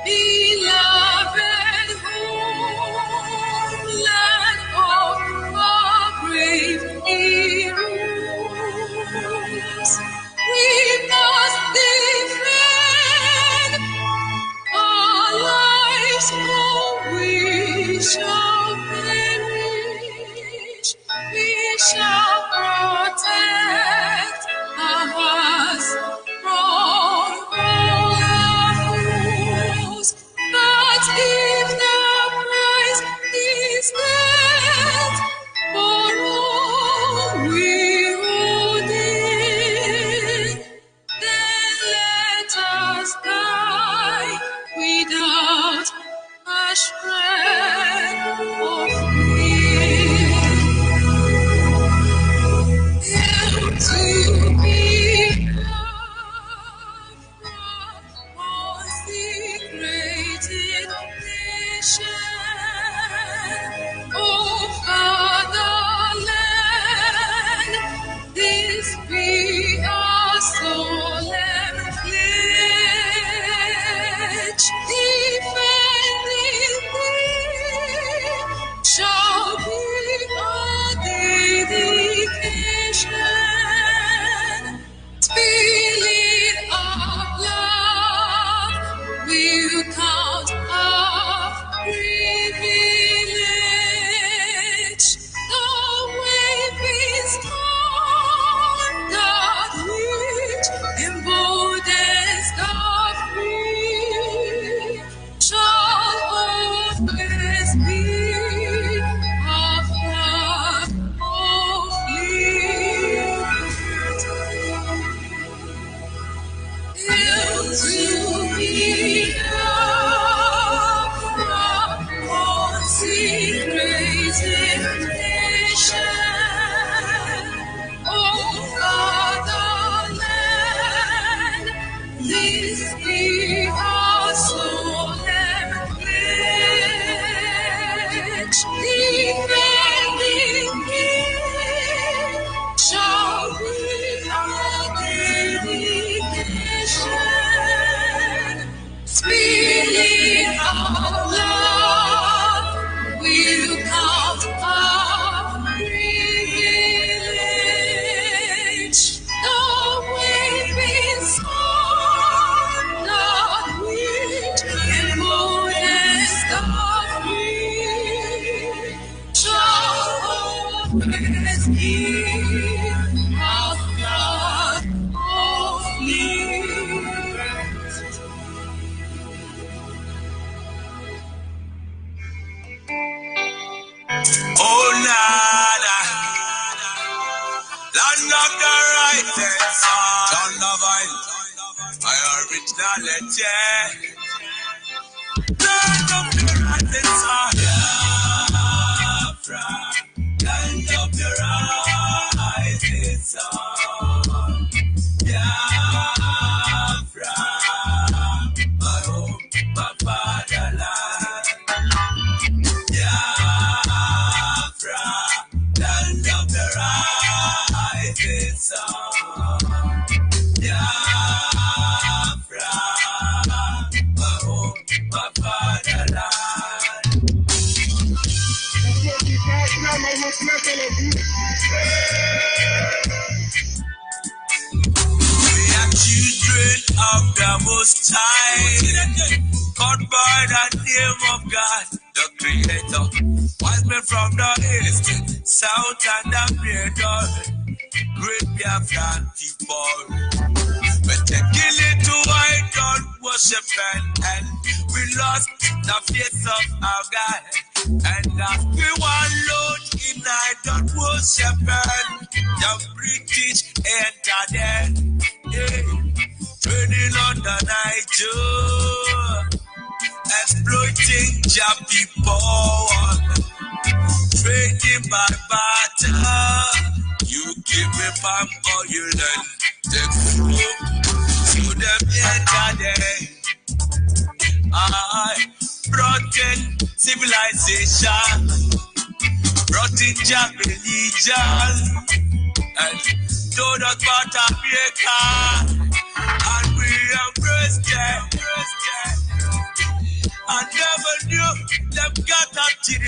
beloved homeland of our brave heroes. We must defend our lives, for we shall perish. We shall protect our hearts from all our foes. But if the price is death for all we hold in, then let us die without a shred of fear. To be loved from consecrated nation, oh Fatherland, this be our solemn pledge. Defending thee shall be our dedication. Spirit of love will count our privilege. The wave is torn, that which emboldens the free shall always be our flag of liberty. To be loved from consecrated nation, oh Fatherland, this be our solemn pledge. Defending King shall be our dedication. Spirit of love will count our privilege. The wave is on, that which emboldens the free shall always be our flag of liberty. Oh, nada, land of the righteous, son of my originality. Land of the righteous, Biafra, land of the rising sun, Biafra, my home, my fatherland. Biafra, land of the rising sun. Biafra, my home, my fatherland. We are children of the Most High, called by the name of God, the Creator. Wise men from the east, south, and the middle, great Biafran people. We're taking it to idol worship and we lost the faith of our God. And as we one load in idol worship and the British entered there, turning on the Niger, exploiting your people, trading by barter. You give me palm oil and take food to them enter there. I brought in civilization, brought in your religion, and told us about America, and we embraced them.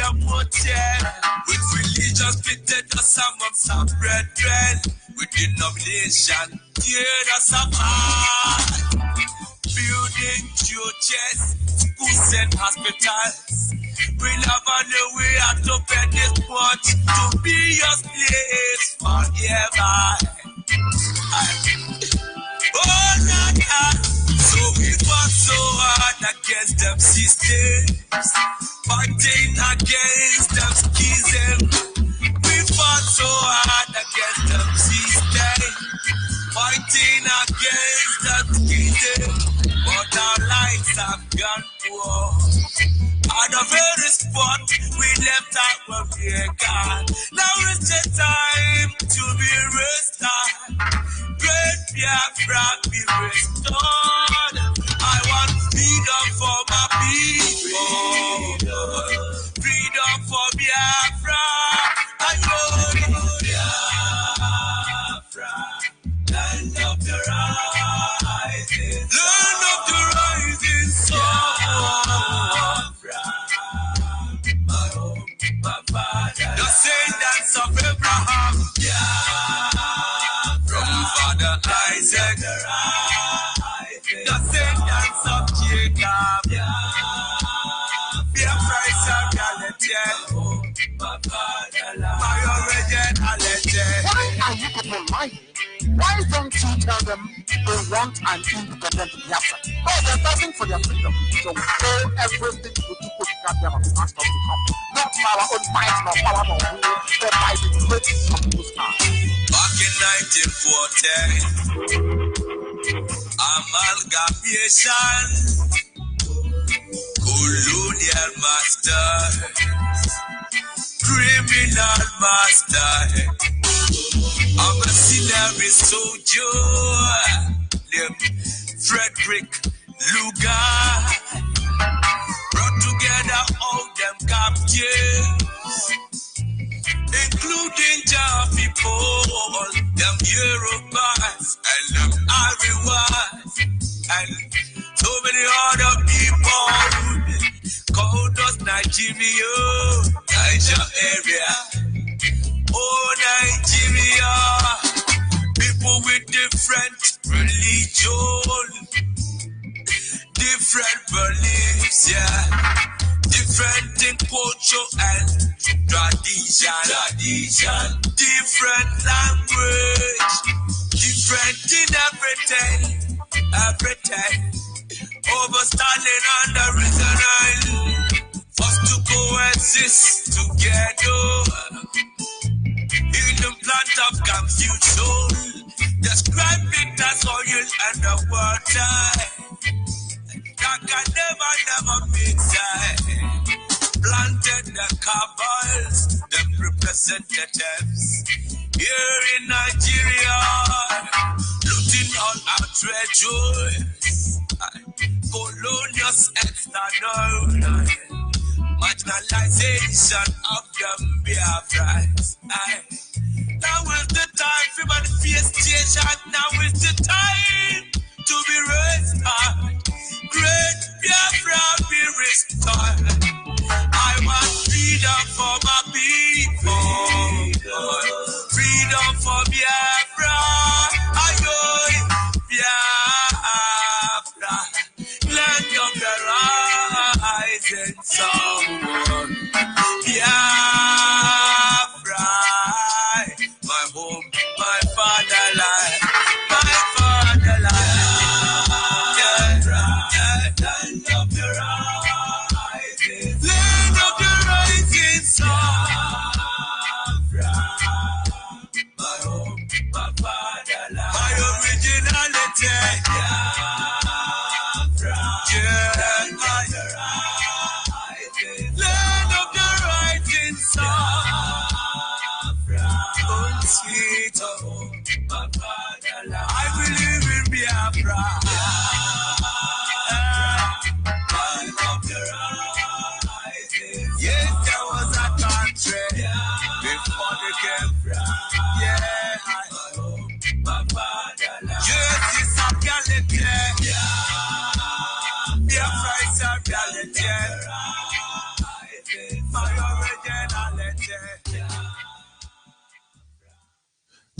promoted. With religious fitted us amongst our brethren. With denomination, tear us apart. Building churches, schools and hospitals. We'll have on the way out to bed this spot to be your slaves forever. Oh, Nana. So we fought so hard against them systems, fighting against them schisms. We fought so hard against them systems, fighting against them schisms. But our lives have gone poor. At the very spot we left out where we gone. Now is the time to be restored. Great Biafra be restored. I want freedom for my people. Freedom for Biafra. I want Biafra. Land of the rising sun. Land of the rising sun. The descendants of Abraham, from Father Isaac, the descendants of Jacob, their price of reality, my originality. Why are you people lying? Why don't you tell them they want an independent Biafra? Oh, they're fighting for their freedom. So we owe everything to do to get them and ask us to come. Not by our own might, nor power, nor will, but by the grace of the star. Back in 1940, amalgamation, colonial masters, criminal masters, a mercenary soldier named Frederick Lugar brought together all them captives, including Jah people, them Yorubas and them Ariwas, and so many other people called us Nigeria, Niger area. Oh, Nigeria, people with different religion, different beliefs, yeah, different in culture and tradition, different language, different in everything, overstanding on the reason us to coexist together. In the plant of confusion, describe it as oil and the water that can never mix. Planted the cabals, the representatives here in Nigeria, looting all our treasures, colonial external marginalization of them Biafrans. Now is the time for manifestation. Now is the time to be restored. Great Biafra be restored. I want freedom for my people. Freedom for Biafra. I know Biafra. Land of the rising sun. Biafra. My home, my fatherland. My fatherland. Land of the rising. Land of the rising sun. My home, my fatherland. My originality. Yeah, my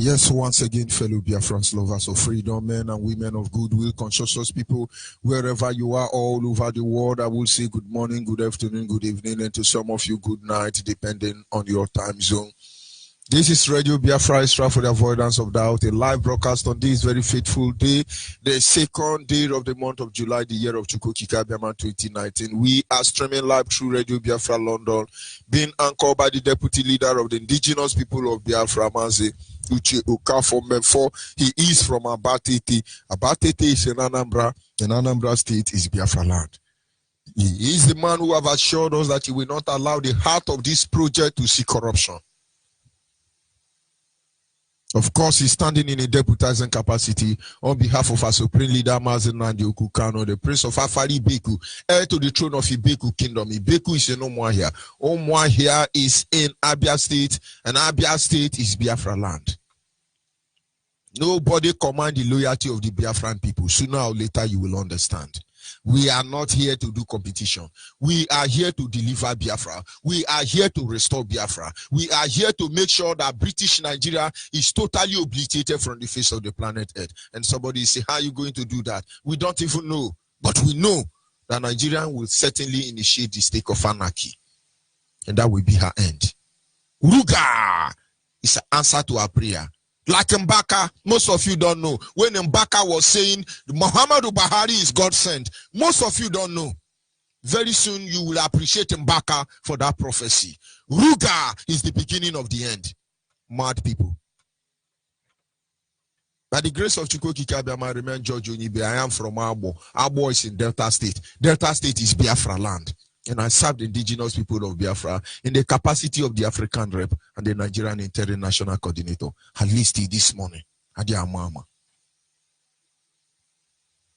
Yes, once again, fellow Biafrans, lovers of freedom, men and women of goodwill, conscious people, wherever you are all over the world, I will say good morning, good afternoon, good evening, and to some of you, good night, depending on your time zone. This is Radio Biafra Extra for the avoidance of doubt, a live broadcast on this very fateful day, the second day of the month of July, the year of Chukwukika Biaman 2019. We are streaming live through Radio Biafra London, being anchored by the deputy leader of the indigenous people of Biafra, Mazi Uche Okafor Mensah. He is from Abatete. Abatete is in Anambra, and Anambra State is Biafra land. He is the man who have assured us that he will not allow the heart of this project to see corruption. Of course, he's standing in a deputizing capacity on behalf of our supreme leader, Mazi Nnamdi Kanu, the prince of Afari Ibeku, heir to the throne of Ibeku kingdom. Ibeku is in Umuahia. Umuahia is in Abia State, and Abia State is Biafra land. Nobody command the loyalty of the Biafran people. Sooner or later, you will understand. We are not here to do competition. We are here to deliver Biafra. We are here to restore Biafra. We are here to make sure that British Nigeria is totally obliterated from the face of the planet Earth. And somebody say, how are you going to do that? We don't even know. But we know that Nigeria will certainly initiate the state of anarchy. And that will be her end. Ruga is an answer to our prayer. Like Mbaka, most of you don't know. When Mbaka was saying Muhammadu Buhari is God sent, most of you don't know. Very soon you will appreciate Mbaka for that prophecy. Ruga is the beginning of the end. Mad people. By the grace of Chukwukika Biaman, remain George Onibe. I am from Abo. Abo is in Delta State. Delta State is Biafra land. And I served the indigenous people of Biafra in the capacity of the African rep and the Nigerian Interim National Coordinator. At least this morning.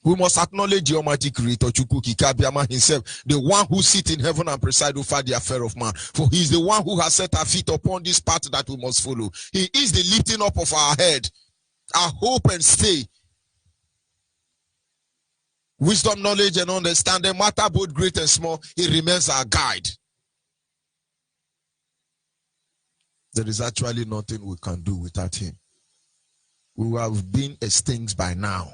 We must acknowledge the Almighty Creator, Chukwukika Biaman himself, the one who sits in heaven and presides over the affair of man. For he is the one who has set our feet upon this path that we must follow. He is the lifting up of our head, our hope and stay. Wisdom, knowledge, and understanding matter both great and small. He remains our guide. There is actually nothing we can do without him. We would have been extinct by now.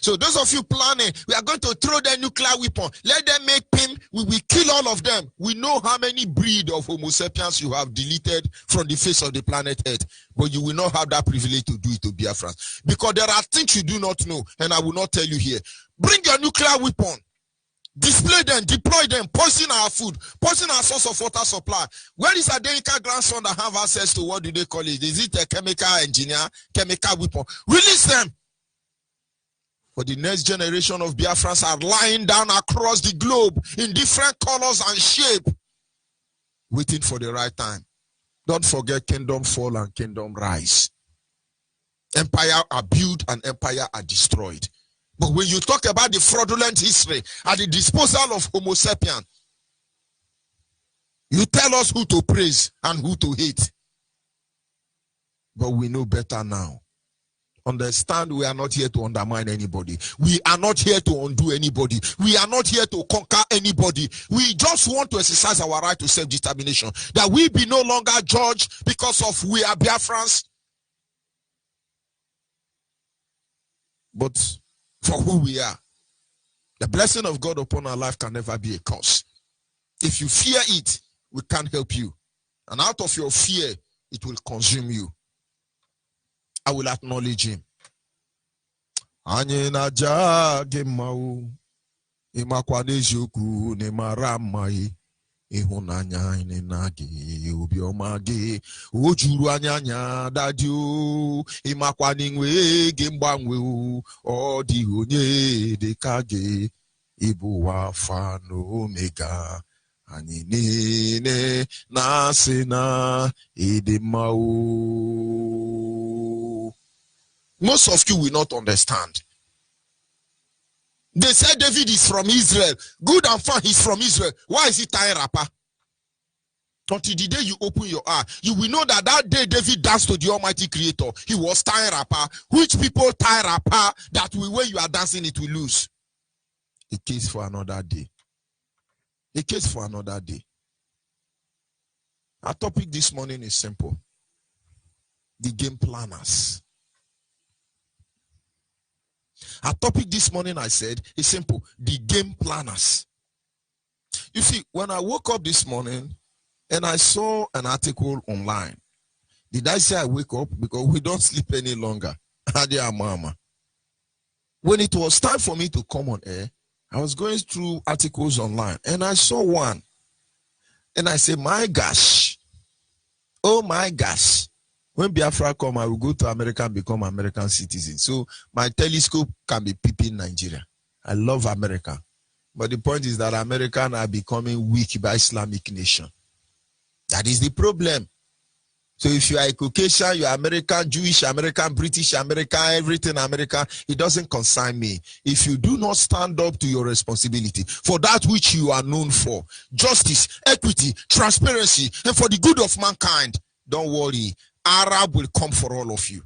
So those of you planning, we are going to throw the nuclear weapon. Let them make him. We will kill all of them. We know how many breed of Homo sapiens you have deleted from the face of the planet Earth. But you will not have that privilege to do it to Biafrans. Because there are things you do not know. And I will not tell you here. Bring your nuclear weapon. Display them, deploy them, poison our food, poison our source of water supply. Where is Adenika's grandson that have access to, what do they call it? Is it a chemical engineer, chemical weapon? Release them. For the next generation of Biafrans are lying down across the globe in different colors and shape, waiting for the right time. Don't forget, kingdom fall and kingdom rise. Empire are built and empire are destroyed. But when you talk about the fraudulent history at the disposal of Homo sapien, you tell us who to praise and who to hate. But we know better now. Understand, we are not here to undermine anybody. We are not here to undo anybody. We are not here to conquer anybody. We just want to exercise our right to self-determination. That we be no longer judged because of we are Biafrans. But for who we are, the blessing of God upon our life can never be a curse. If you fear it, we can't help you. And out of your fear, it will consume you. I will acknowledge him. Anye na jage mau imakwanejoku ne maramai ihunanya ine nagi obioma ge ojuru anyanya dadio imakwaningwe ge mgbanwe o di onye de kage ibu alpha na omega anyị niile na-asị na ịdị mma o. Most of you will not understand. They say David is from Israel. Good and fine, he's from Israel. Why is he tying rapper? Until the day you open your eye, you will know that that day David danced to the Almighty Creator. He was tying rapper. Which people tie rapper that when you are dancing it will lose? A case for another day. A case for another day. Our topic this morning is simple. The game planners. Our topic this morning, I said, is simple. The game planners. You see, when I woke up this morning and I saw an article online, did I say I wake up? Because we don't sleep any longer. When it was time for me to come on air, I was going through articles online and I saw one. And I said, my gosh. Oh my gosh. When Biafra come, I will go to America and become American citizen. So my telescope can be peeping Nigeria. I love America. But the point is that Americans are becoming weak by Islamic nation. That is the problem. So if you are a Caucasian, you are American, Jewish, American, British, American, everything American, it doesn't concern me. If you do not stand up to your responsibility for that which you are known for, justice, equity, transparency, and for the good of mankind, don't worry. Arab will come for all of you.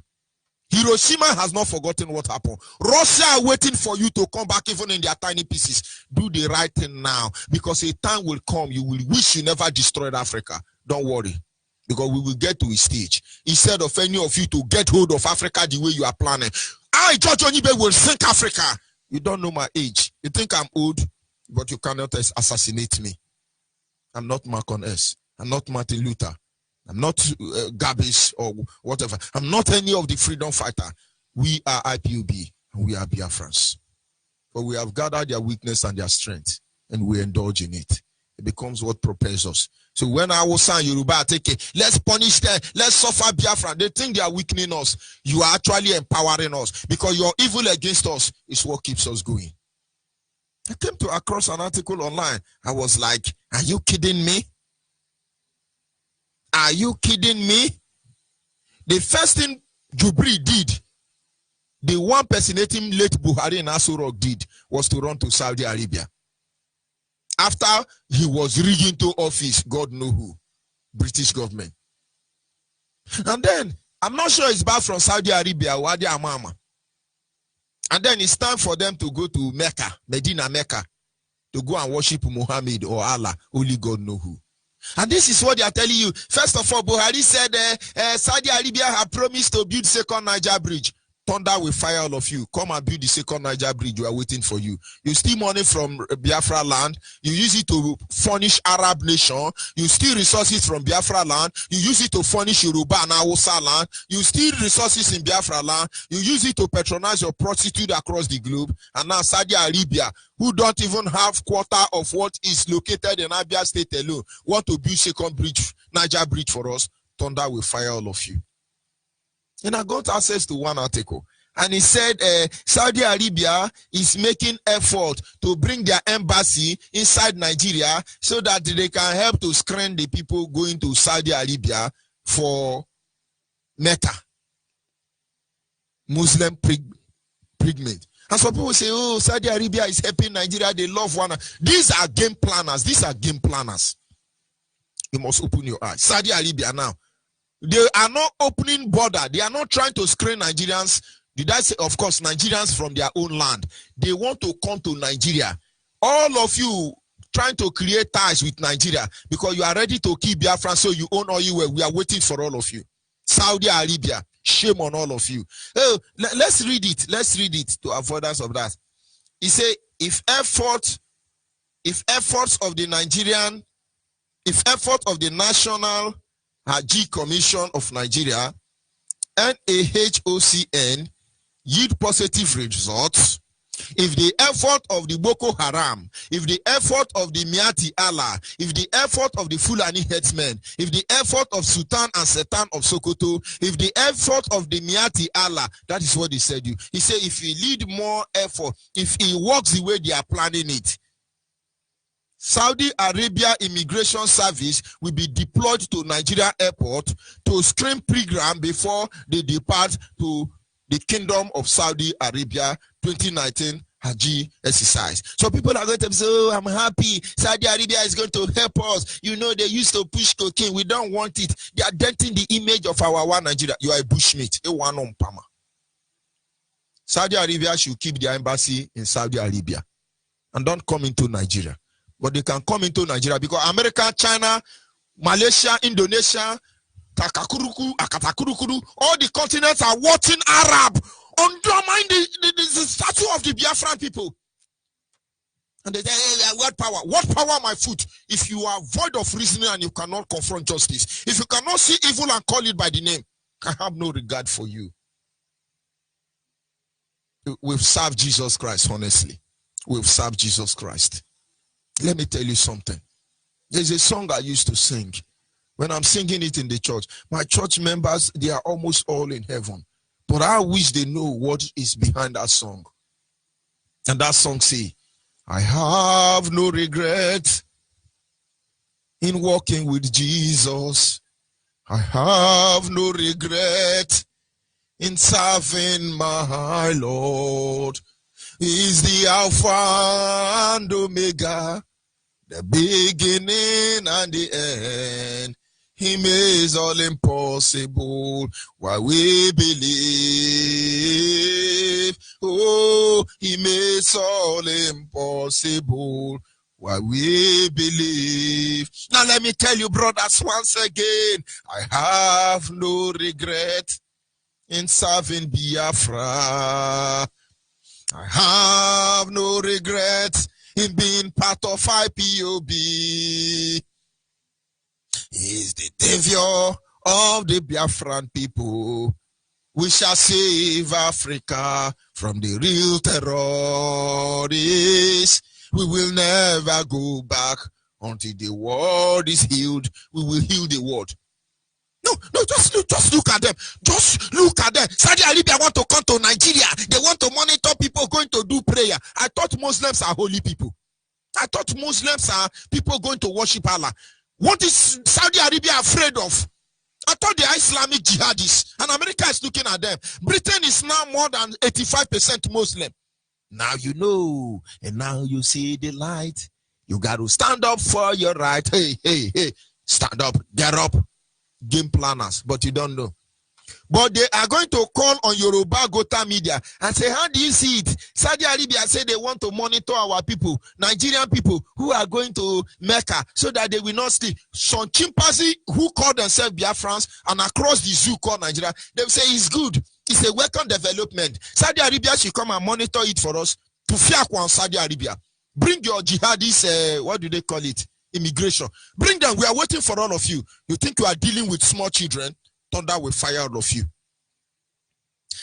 Hiroshima has not forgotten what happened. Russia are waiting for you to come back even in their tiny pieces. Do the right thing now, because a time will come you will wish you never destroyed Africa. Don't worry, because we will get to a stage. Instead of any of you to get hold of Africa the way you are planning, I, George Onibe, will sink Africa. You don't know my age. You think I'm old, but you cannot assassinate me. I'm not Malcolm S. I'm not Martin Luther. I'm not Gabis or whatever. I'm not any of the freedom fighter. We are IPOB and we are Biafrans. But we have gathered their weakness and their strength and we indulge in it. It becomes what propels us. So when I was saying Yoruba, take it, let's punish them, let's suffer Biafra. They think they are weakening us. You are actually empowering us, because your evil against us is what keeps us going. I came across an article online. I was like, are you kidding me? Are you kidding me? The first thing Jubri did, the one personating late Buhari in Aso Rock did, was to run to Saudi Arabia. After he was rigged into office, God know who, British government. And then, I'm not sure it's back from Saudi Arabia, Wadi Amama. And then it's time for them to go to Mecca, Medina Mecca, to go and worship Muhammad or Allah, only God know who. And this is what they are telling you. First of all, Buhari said Saudi Arabia have promised to build second Niger bridge. Thunder will fire all of you. Come and build the second Niger bridge. We are waiting for you. You steal money from Biafra land. You use it to furnish Arab nation. You steal resources from Biafra land. You use it to furnish Yoruba and Hausa land. You steal resources in Biafra land. You use it to patronize your prostitute across the globe. And now Saudi Arabia, who don't even have quarter of what is located in Abia State alone, want to build second bridge, Niger bridge for us. Thunder will fire all of you. And I got access to one article, and he said Saudi Arabia is making effort to bring their embassy inside Nigeria so that they can help to screen the people going to Saudi Arabia for Mecca, Muslim pilgrimage. And some people say, oh, Saudi Arabia is helping Nigeria, they love one. These are game planners. These are game planners. You must open your eyes. Saudi Arabia now, they are not opening border. They are not trying to screen Nigerians. Did I say, of course, Nigerians from their own land. They want to come to Nigeria. All of you trying to create ties with Nigeria because you are ready to keep Biafra, so you own all you were. We are waiting for all of you. Saudi Arabia, shame on all of you. Oh, let's read it. Let's read it to avoidance of that. He said, if effort of the National Hajj Commission of Nigeria, NAHOCN, yield positive results, if the effort of the Boko Haram, if the effort of the Miati Allah, if the effort of the Fulani headsmen, if the effort of Sultan and Sultan of Sokoto, if the effort of the Miati Allah, that is what he said. He said, if he lead more effort, if he works the way they are planning it, Saudi Arabia Immigration Service will be deployed to Nigeria airport to screen pilgrims before they depart to the Kingdom of Saudi Arabia 2019 Hajj exercise. So people are going to say, oh, I'm happy. Saudi Arabia is going to help us. You know, they used to push cocaine. We don't want it. They are denting the image of our one Nigeria. You are a bushmeat. A one on Pama. Saudi Arabia should keep their embassy in Saudi Arabia and don't come into Nigeria. But they can come into Nigeria because America, China, Malaysia, Indonesia, Takakuruku, Akatakurukuru, all the continents are watching Arab, undermine the statue of the Biafran people. And they say, hey, what power? What power, my foot? If you are void of reasoning and you cannot confront justice, if you cannot see evil and call it by the name, I have no regard for you. We've served Jesus Christ, honestly. We've served Jesus Christ. Let me tell you something. There's a song I used to sing. When I'm singing it in the church, my church members, they are almost all in heaven. But I wish they know what is behind that song. And that song says, I have no regret in walking with Jesus. I have no regret in serving my Lord. He's the Alpha and Omega, the beginning and the end. He makes all impossible while we believe. Oh, he makes all impossible while we believe. Now let me tell you, brothers, once again, I have no regret in serving Biafra. I have no regret in being part of IPOB. He's the savior of the Biafran people. We shall save Africa from the real terrorists. We will never go back until the world is healed. We will heal the world. No, just look at them. Just look at them. Saudi Arabia want to come to Nigeria. They want to monitor people going to do prayer. I thought Muslims are holy people. I thought Muslims are people going to worship Allah. What is Saudi Arabia afraid of? I thought they are Islamic jihadists, and America is looking at them. Britain is now more than 85% Muslim. Now you know, and now you see the light. You got to stand up for your right. Hey, stand up, get up. Game planners, but you don't know. But they are going to call on Yoruba Gota media and say, how do you see it? Saudi Arabia say they want to monitor our people, Nigerian people who are going to Mecca so that they will not sleep. Some chimpanzee who call themselves Biafrans and across the zoo called Nigeria, they say it's good. It's a welcome development. Saudi Arabia should come and monitor it for us to Fiakwa Saudi Arabia. Bring your jihadis, what do they call it? Immigration. Bring them. We are waiting for all of you. You think you are dealing with small children? Thunder will fire all of you.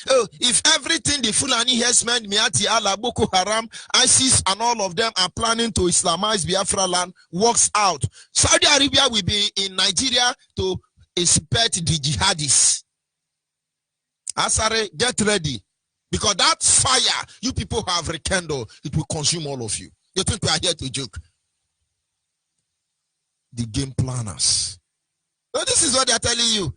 Oh, if everything the Fulani herdsmen, Miati Allah, Boko Haram, ISIS, and all of them are planning to Islamize Biafra land works out, Saudi Arabia will be in Nigeria to inspect the jihadis. Asare, get ready. Because that fire you people have rekindled, it will consume all of you. You think we are here to joke? The game planners. So this is what they are telling you.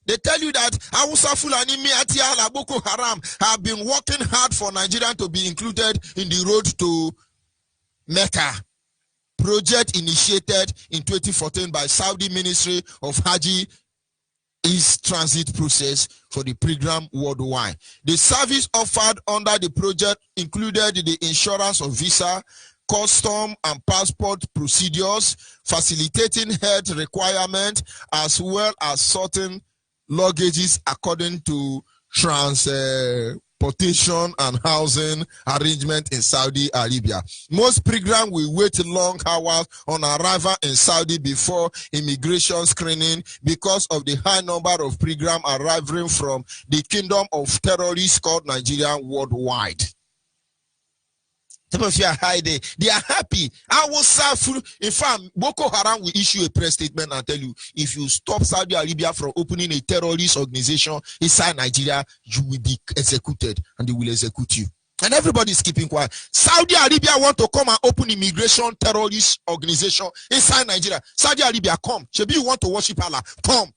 They tell you that Hausa Fulani Miati Allah Boko Haram have been working hard for Nigeria to be included in the road to Mecca. Project initiated in 2014 by Saudi Ministry of Hajj is transit process for the pilgrim worldwide. The service offered under the project included the insurance of visa, custom and passport procedures, facilitating health requirements, as well as sorting luggages according to transportation and housing arrangement in Saudi Arabia. Most pilgrims will wait long hours on arrival in Saudi before immigration screening because of the high number of pilgrims arriving from the kingdom of terrorists called Nigeria worldwide. Some of you are hiding. They are happy. I will serve. In fact, Boko Haram will issue a press statement and tell you, if you stop Saudi Arabia from opening a terrorist organization inside Nigeria, you will be executed, and they will execute you. And everybody is keeping quiet. Saudi Arabia want to come and open immigration terrorist organization inside Nigeria. Saudi Arabia, come. Shebi, you want to worship Allah? Come.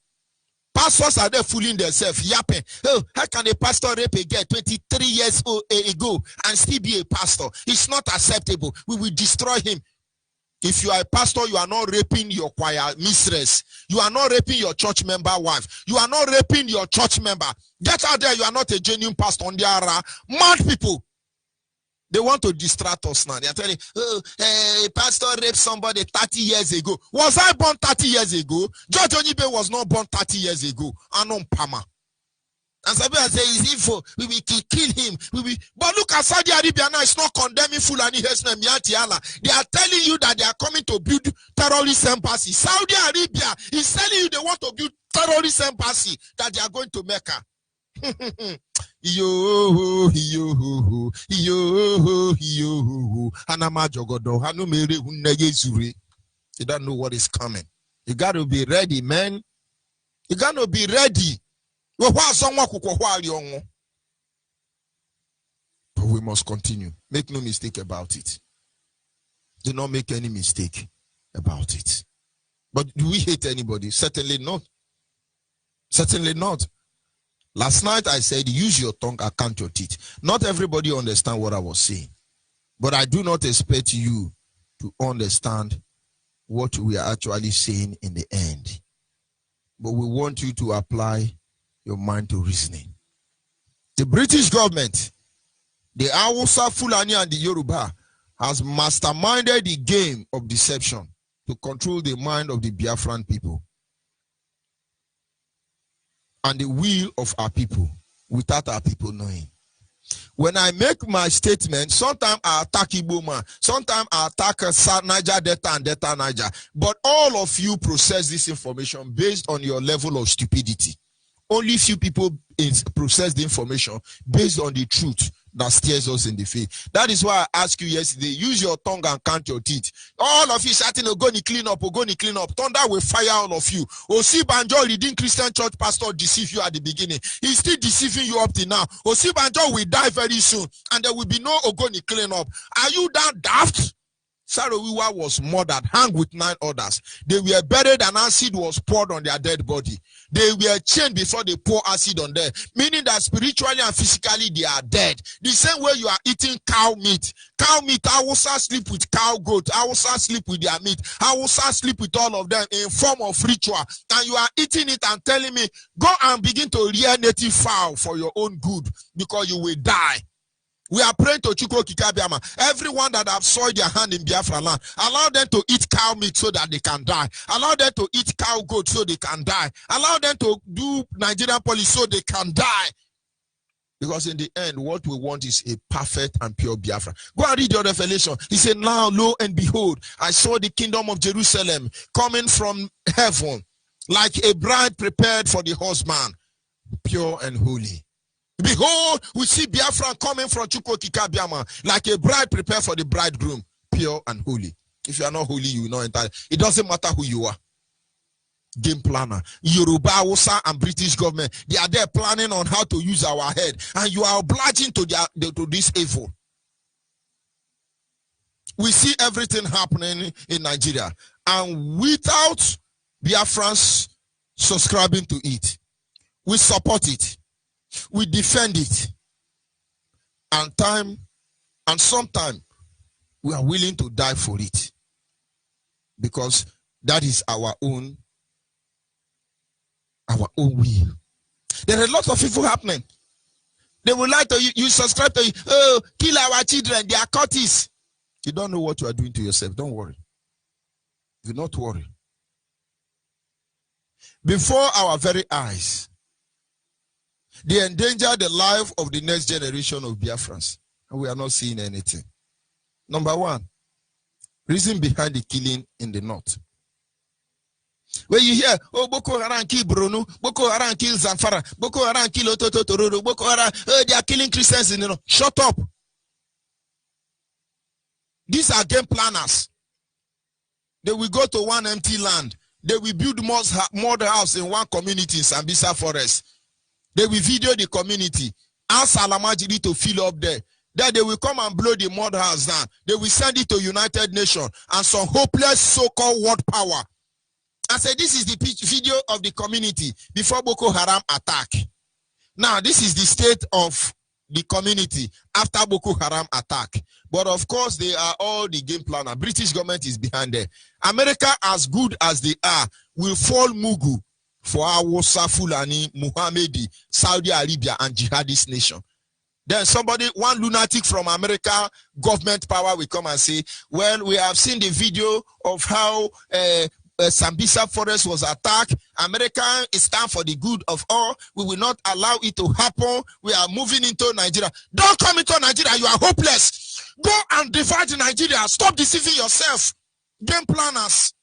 Pastors are there fooling themselves, yapping. Oh, how can a pastor rape a girl 23 years ago and still be a pastor? It's not acceptable. We will destroy him. If you are a pastor, you are not raping your choir mistress. You are not raping your church member wife. You are not raping your church member. Get out there. You are not a genuine pastor. On the mad people. They want to distract us now. They are telling, oh, a pastor raped somebody 30 years ago. Was I born 30 years ago? George Onibe was not born 30 years ago. Anon Pama. And somebody say, is evil. We will kill him. But look at Saudi Arabia now. It's not condemning Fulani Hesna Miatiala. They are telling you that they are coming to build terrorist embassy. Saudi Arabia is telling you they want to build terrorist embassy that they are going to Mecca. Yo, you don't know what is coming. You got to be ready, man. You got to be ready. But we must continue. Make no mistake about it. Do not make any mistake about it. But do we hate anybody? Certainly not. Certainly not. Last night I said, use your tongue and count your teeth. Not everybody understand what I was saying. But I do not expect you to understand what we are actually saying in the end. But we want you to apply your mind to reasoning. The British government, the Hausa, Fulani, and the Yoruba has masterminded the game of deception to control the mind of the Biafran people and the will of our people without our people knowing. When I make my statement, sometimes I attack Iboma, sometimes I attack Niger Delta and Delta Niger. But all of you process this information based on your level of stupidity. Only few people process the information based on the truth that steers us in the faith. That is why I asked you yesterday, use your tongue and count your teeth. All of you shouting, Ogoni clean up, Ogoni clean up. Thunder will fire all of you. Osibanjo, leading Christian church pastor, deceive you at the beginning. He's still deceiving you up to now. Osibanjo will die very soon, and there will be no Ogoni clean up. Are you that daft? Sarowiwa was murdered, hung with 9 others. They were buried and acid was poured on their dead body. They were chained before they pour acid on them, meaning that spiritually and physically they are dead. The same way you are eating cow meat. Cow meat, Hausa sleep with cow goat. Hausa sleep with their meat. Hausa sleep with all of them in form of ritual. And you are eating it and telling me, go and begin to rear native fowl for your own good because you will die. We are praying to Chukwu Kikabiama. Everyone that have soiled their hand in Biafra land, allow them to eat cow meat so that they can die. Allow them to eat cow goat so they can die. Allow them to do Nigerian police so they can die. Because in the end, what we want is a perfect and pure Biafra. Go and read your revelation. He said, now, lo and behold, I saw the kingdom of Jerusalem coming from heaven like a bride prepared for the husband, pure and holy. Behold, we see Biafra coming from Chukwu Kikabiama like a bride prepared for the bridegroom, pure and holy. If you are not holy, you will not enter. It doesn't matter who you are. Game planner, Yoruba, Hausa, and British government, they are there planning on how to use our head, and you are obliging to this evil. We see everything happening in Nigeria, and without Biafrans subscribing to it, we support it. We defend it, and sometimes we are willing to die for it because that is our own will. There are a lot of people happening. They would like to you subscribe to you. Oh, kill our children, they are cultists. You don't know what you are doing to yourself. Don't worry. Do not worry. Before our very eyes, they endanger the life of the next generation of Biafrans, and we are not seeing anything. Number one, reason behind the killing in the north. When you hear, oh, Boko Haram kill Bruno, Boko Haram kill Zamfara, Boko Haram kill Ototo, Boko Haram, oh, they are killing Christians in the north. Shut up. These are game planners. They will go to one empty land. They will build more house in one community in Sambisa Forest. They will video the community, ask Alamajiri to fill up there. Then they will come and blow the mud house down. They will send it to United Nations and some hopeless so-called world power. I said, this is the video of the community before Boko Haram attack. Now, this is the state of the community after Boko Haram attack. But of course, they are all the game planner. British government is behind there. America, as good as they are, will fall Mugu for Hausa, Fulani, Muhammadi, Saudi Arabia, and jihadist nation. Then one lunatic from America government power will come and say, well, we have seen the video of how Sambisa forest was attacked. America is time for the good of all. We will not allow it to happen. We are moving into Nigeria. Don't come into Nigeria. You are hopeless. Go and divide Nigeria. Stop deceiving yourself. Game planners.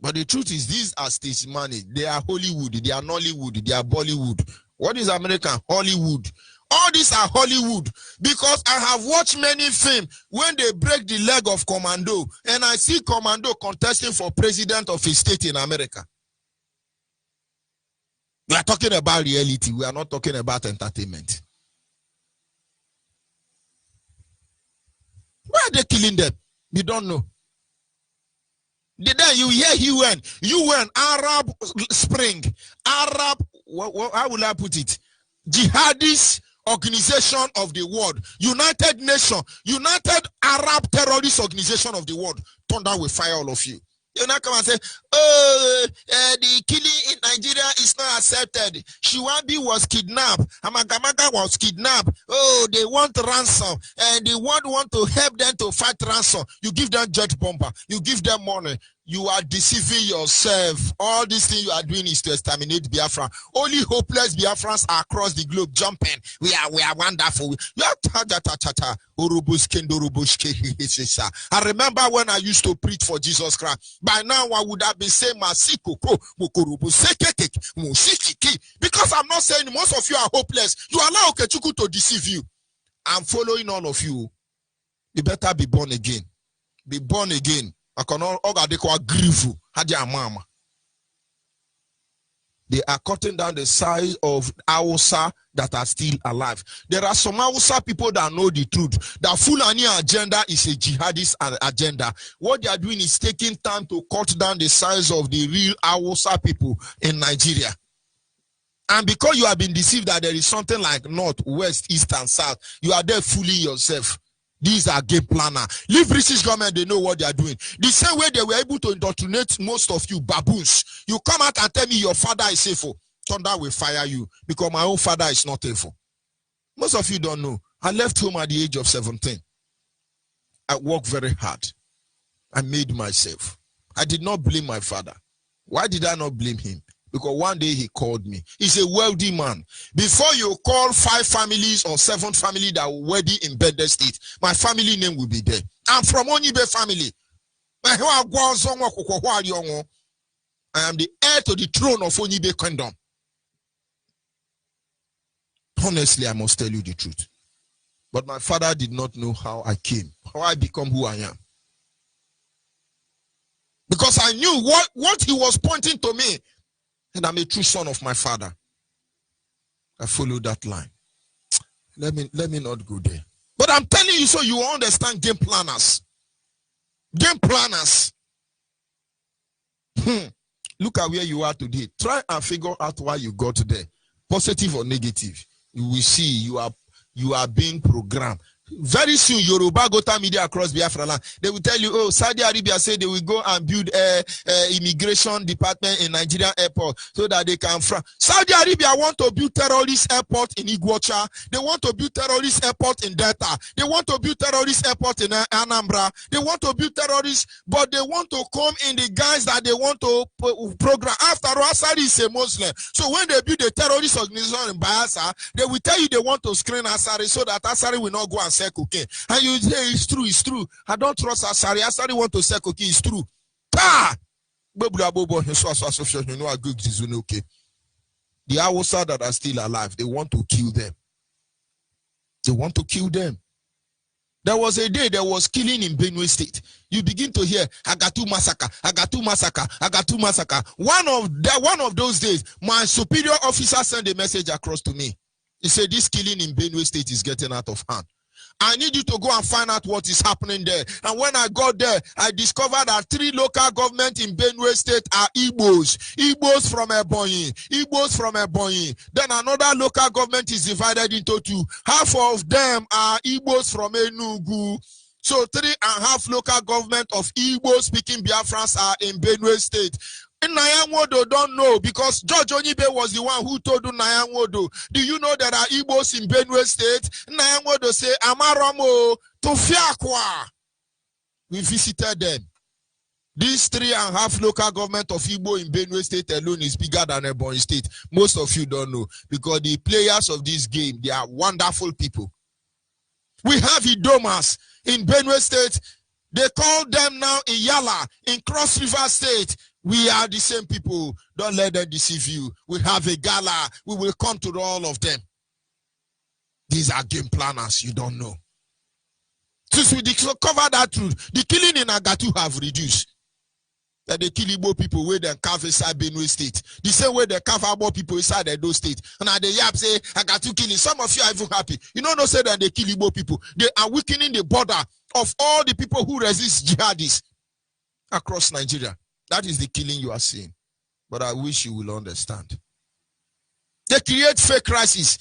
But the truth is, these are stage money. They are Hollywood. They are Nollywood. They are Bollywood. What is American? Hollywood. All these are Hollywood, because I have watched many films when they break the leg of Commando, and I see Commando contesting for president of a state in America. We are talking about reality. We are not talking about entertainment. Why are they killing them? We don't know. Then you hear UN, Arab Spring, Arab, how will I put it? Jihadist Organization of the World, United Nations, United Arab Terrorist Organization of the World. Thunder will fire all of you. You now come and say, oh, the killing in Nigeria is not accepted. Shiwabi was kidnapped. Amagamaga was kidnapped. Oh, they want ransom. And the world want to help them to fight ransom. You give them jet bomber. You give them money. You are deceiving yourself. All this thing you are doing is to exterminate Biafra. Only hopeless Biafrans are across the globe jumping. We are wonderful. I remember when I used to preach for Jesus Christ. By now I would have been saying because I'm not saying most of you are hopeless. You allow Okechukwu to deceive you. I'm following all of you. You better be born again. Be born again. They are cutting down the size of Hausa that are still alive. There are some Hausa people that know the truth. The Fulani agenda is a jihadist agenda. What they are doing is taking time to cut down the size of the real Hausa people in Nigeria. And because you have been deceived that there is something like north, west, east, and south, you are there fooling yourself. These are game planner. Leave British government, they know what they are doing. The same way they were able to indoctrinate most of you baboons. You come out and tell me your father is faithful. Thunder will fire you because my own father is not faithful. Most of you don't know. I left home at the age of 17. I worked very hard. I made myself. I did not blame my father. Why did I not blame him? Because one day he called me. He's a wealthy man. Before you call 5 families or 7 families that were wealthy in Bede State, my family name will be there. I'm from Onibe family. I am the heir to the throne of Onibe Kingdom. Honestly, I must tell you the truth. But my father did not know how I came, how I become who I am. Because I knew what he was pointing to me. And I'm a true son of my father. I follow that line. Let me not go there. But I'm telling you so you understand game planners. Game planners. Look at where you are today. Try and figure out why you got there. Positive or negative. You will see you are being programmed. Very soon, Yoruba Gota media across Biafra land, they will tell you, oh, Saudi Arabia said they will go and build a immigration department in Nigerian airport so that they can Saudi Arabia want to build terrorist airport in Iguacha. They want to build terrorist airport in Delta. They want to build terrorist airport in Anambra. They want to build terrorists, but they want to come in the guys that they want to program. After all, Asari is a Muslim. So when they build a terrorist organization in Bayelsa, they will tell you they want to screen Asari so that Asari will not go and sell cocaine. And you say it's true. I don't trust Asari. Asari want to sell cocaine. It's true. The Hausa that are still alive, they want to kill them. They want to kill them. There was a day there was killing in Benue State. You begin to hear Agatu massacre, Agatu massacre, Agatu massacre. One of those days, my superior officer sent a message across to me. He said, this killing in Benue State is getting out of hand. I need you to go and find out what is happening there. And when I got there, I discovered that 3 local governments in Benue State are Igbos. Igbos from Ebonyi. Igbos from Ebonyi. Then another local government is divided into 2. Half of them are Igbos from Enugu. So 3.5 local government of Igbo-speaking Biafrans are in Benue State. Nyanwodo don't know because George Onibe was the one who told Nyanwodo. Do you know there are Igbos in Benue State? Nyanwodo say, Amaromo, Tofiakwa. We visited them. These 3.5 local government of Igbo in Benue State alone is bigger than Ebonyi State. Most of you don't know because the players of this game, they are wonderful people. We have Idomas in Benue State. They call them now in Yala, in Cross River State. We are the same people. Don't let them deceive you. We have a gala. We will come to all of them. These are game planners. You don't know. Since we cover that truth, the killing in Agatu have reduced. That they kill Igbo people where they carve inside Benue State. The same way they carve Igbo people inside Edo State. And now they yap say, Agatu killing. Some of you are even happy. You know, no say that they kill Igbo people. They are weakening the border of all the people who resist jihadists across Nigeria. That is the killing you are seeing. But I wish you will understand. They create fake crisis.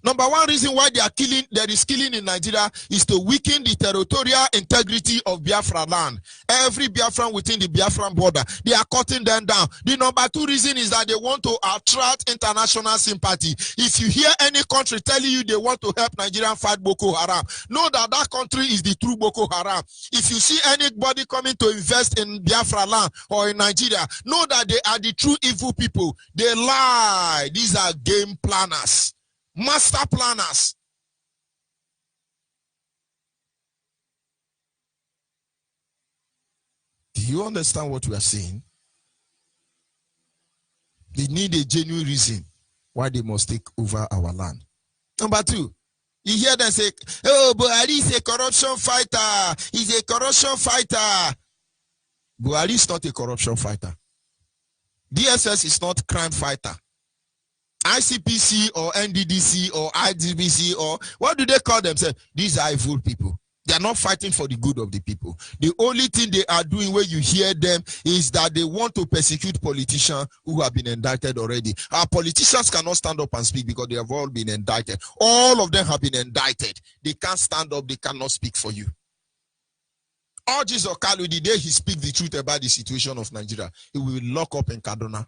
Number one reason why there is killing in Nigeria is to weaken the territorial integrity of Biafra land. Every Biafran within the Biafran border, they are cutting them down. The number two reason is that they want to attract international sympathy. If you hear any country telling you they want to help Nigerian fight Boko Haram, know that that country is the true Boko Haram. If you see anybody coming to invest in Biafra land or in Nigeria, know that they are the true evil people. They lie. These are game planners. Master planners. Do you understand what we are saying? They need a genuine reason why they must take over our land. Number two, you hear them say, oh, Buhari is a corruption fighter. He's a corruption fighter. Buhari is not a corruption fighter. DSS is not crime fighter. ICPC or NDDC or IDBC or what do they call themselves? These are evil people. They are not fighting for the good of the people. The only thing they are doing when you hear them is that they want to persecute politicians who have been indicted already. Our politicians cannot stand up and speak because they have all been indicted. All of them have been indicted. They can't stand up. They cannot speak for you. Orji Okalu, the day he speaks the truth about the situation of Nigeria, he will lock up in Kaduna.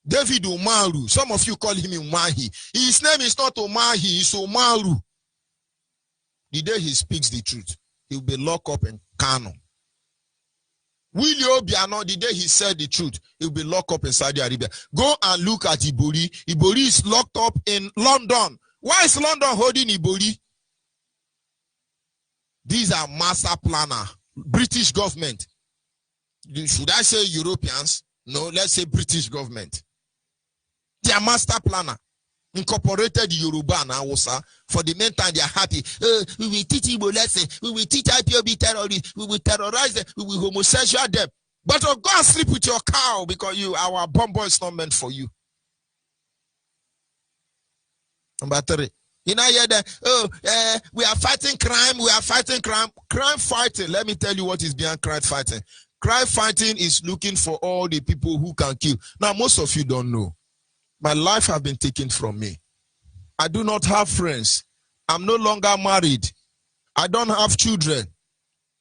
David Umaru, some of you call him Umahi. His name is not Umahi, it's Umaru. The day he speaks the truth, he will be locked up in Kano. Willie Obiano, the day he said the truth, he will be locked up in Saudi Arabia. Go and look at Ibori. Ibori is locked up in London. Why is London holding Ibori? These are master planner, British government. Should I say Europeans? No, let's say British government. They are master planner. Incorporated Yoruba and Hausa. For the meantime, they are happy. We will teach Igbo lesson. We will teach IPOB terrorists. We will terrorize them. We will homosexual them. But oh, go and sleep with your cow because our bomb boy is not meant for you. Number three. You know, we are fighting crime. We are fighting crime. Crime fighting. Let me tell you what is behind crime fighting. Crime fighting is looking for all the people who can kill. Now, most of you don't know. My life has been taken from me. I do not have friends. I'm no longer married. I don't have children.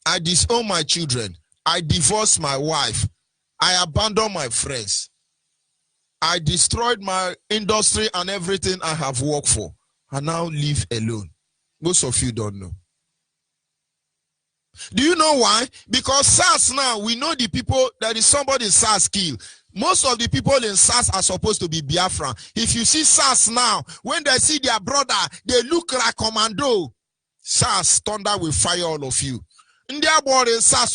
I disown my children. I divorced my wife. I abandoned my friends. I destroyed my industry and everything I have worked for. I now live alone. Most of you don't know. Do you know why? Because SARS now, we know the people, there is somebody SARS kill. Most of the people in SARS are supposed to be Biafran. If you see SARS now, when they see their brother, they look like commando. SARS, thunder will fire all of you. In their body, SARS,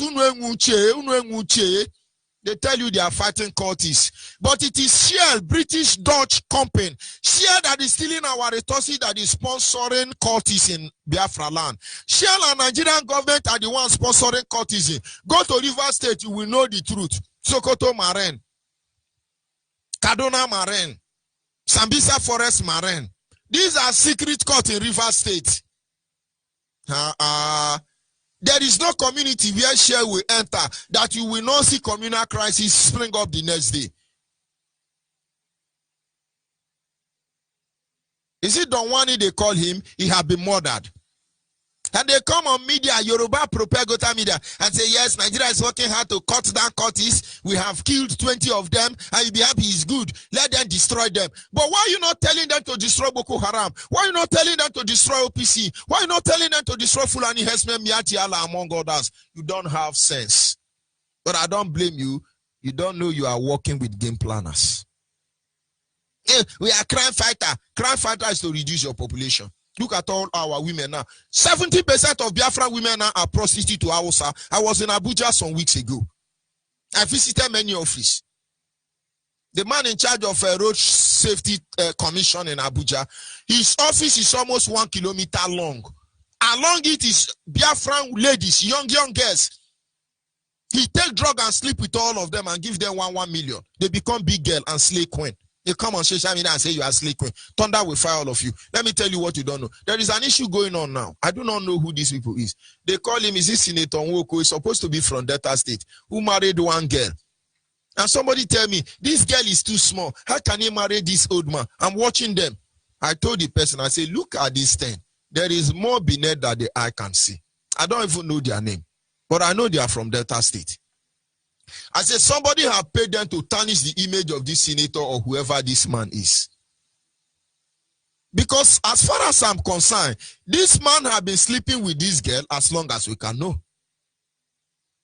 they tell you they are fighting cultists. But it is Shell, British Dutch company, Shell that is stealing our resources, that is sponsoring cultists in Biafra land. Shell and Nigerian government are the ones sponsoring cultism. Go to River State, you will know the truth. Sokoto Marine, Kaduna Marine, Sambisa Forest Marine. These are secret courts in River State. There is no community where Shell will enter that you will not see communal crisis spring up the next day. Is it Don Wani they call him? He has been murdered. And they come on media, Yoruba Propaganda media, and say, yes, Nigeria is working hard to cut down cultists. We have killed 20 of them, and you'll be happy it's good. Let them destroy them. But why are you not telling them to destroy Boko Haram? Why are you not telling them to destroy OPC? Why are you not telling them to destroy Fulani Hesme, Miati Allah, among others? You don't have sense. But I don't blame you. You don't know you are working with game planners. We are crime fighter. Crime fighter is to reduce your population. Look at all our women now. 70% of Biafran women now are prostitutes to Hausa. I was in Abuja some weeks ago. I visited many offices. The man in charge of a road safety commission in Abuja, his office is almost 1 kilometer long. Along it is Biafran ladies, young girls. He take drug and sleep with all of them and give them 1 million. They become big girl and slay queen. They come on social media and say you are slay queen. Thunder will fire all of you. Let me tell you what you don't know. There is an issue going on now. I do not know who these people is. They call him, is this Senator Nwoko? He's supposed to be from Delta State, who married one girl. And somebody tell me, this girl is too small. How can he marry this old man? I'm watching them. I told the person, I say, look at this thing. There is more beneath that the eye can see. I don't even know their name, but I know they are from Delta State. I said, somebody have paid them to tarnish the image of this senator or whoever this man is. Because as far as I'm concerned, this man have been sleeping with this girl as long as we can know.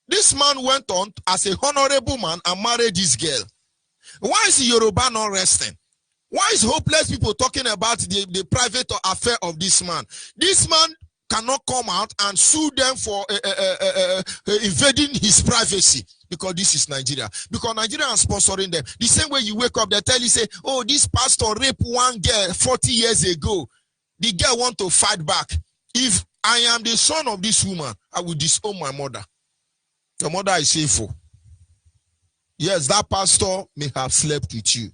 This man went on as a honorable man and married this girl. Why is Yoruba not resting? Why is hopeless people talking about the private affair of this man? This man cannot come out and sue them for invading his privacy, because this is Nigeria. Because Nigeria is sponsoring them. The same way you wake up, they tell you, say, oh, this pastor raped one girl 40 years ago. The girl want to fight back. If I am the son of this woman, I will disown my mother. Your mother is faithful. Yes, that pastor may have slept with you.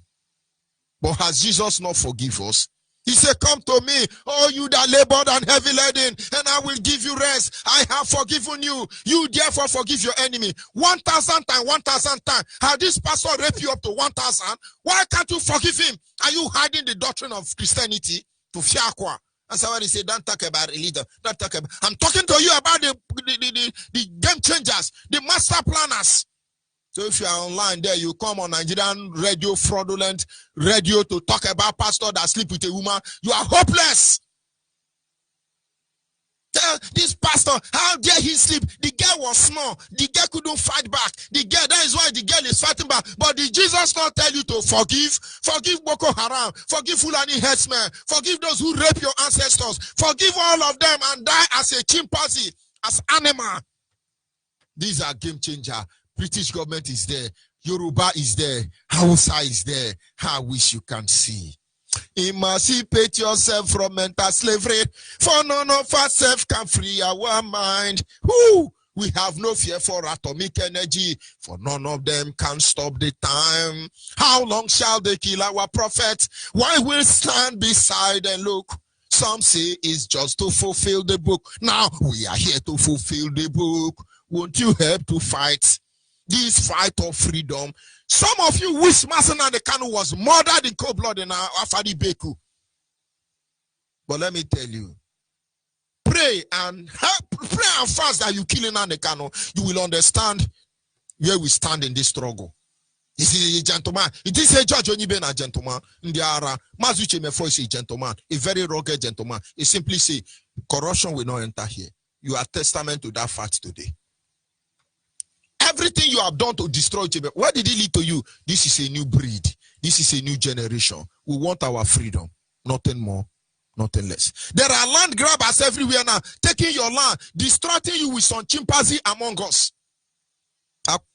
But has Jesus not forgiven us? He said, come to me, all you that labored and heavy laden, and I will give you rest. I have forgiven you. You therefore forgive your enemy. 1,000 times, 1,000 times. How this pastor raped you up to 1,000? Why can't you forgive him? Are you hiding the doctrine of Christianity to fiakwa? And somebody say, don't talk about religion. Don't talk about. I'm talking to you about the game changers, the master planners. So if you are online there, you come on Nigerian radio, fraudulent radio, to talk about pastor that sleep with a woman. You are hopeless. Tell this pastor, how dare he sleep? The girl was small. The girl couldn't fight back. The girl, that is why the girl is fighting back. But did Jesus not tell you to forgive? Forgive Boko Haram. Forgive Fulani herdsmen. Forgive those who rape your ancestors. Forgive all of them and die as a chimpanzee, as animal. These are game changer. British government is there. Yoruba is there. Hausa is there. I wish you can see. Emancipate yourself from mental slavery, for none of us can free our mind. Who? We have no fear for atomic energy, for none of them can stop the time. How long shall they kill our prophets? Why will stand beside and look? Some say it's just to fulfill the book. Now we are here to fulfill the book. Won't you help to fight this fight of freedom? Some of you wish Master Nnamdi Kanu was murdered in cold blood in Afadi Beku. But let me tell you, pray and fast that you kill Nnamdi Kanu. You will understand where we stand in this struggle. Is a gentleman. It is a judge only been a gentleman. Ndiara Mazuche Mefo is a gentleman, a very rugged gentleman. He simply say, corruption will not enter here. You are testament to that fact today. Everything you have done to destroy Chebe, what did it lead to you? This is a new breed. This is a new generation. We want our freedom. Nothing more, nothing less. There are land grabbers everywhere now, taking your land, distracting you with some chimpanzee among us.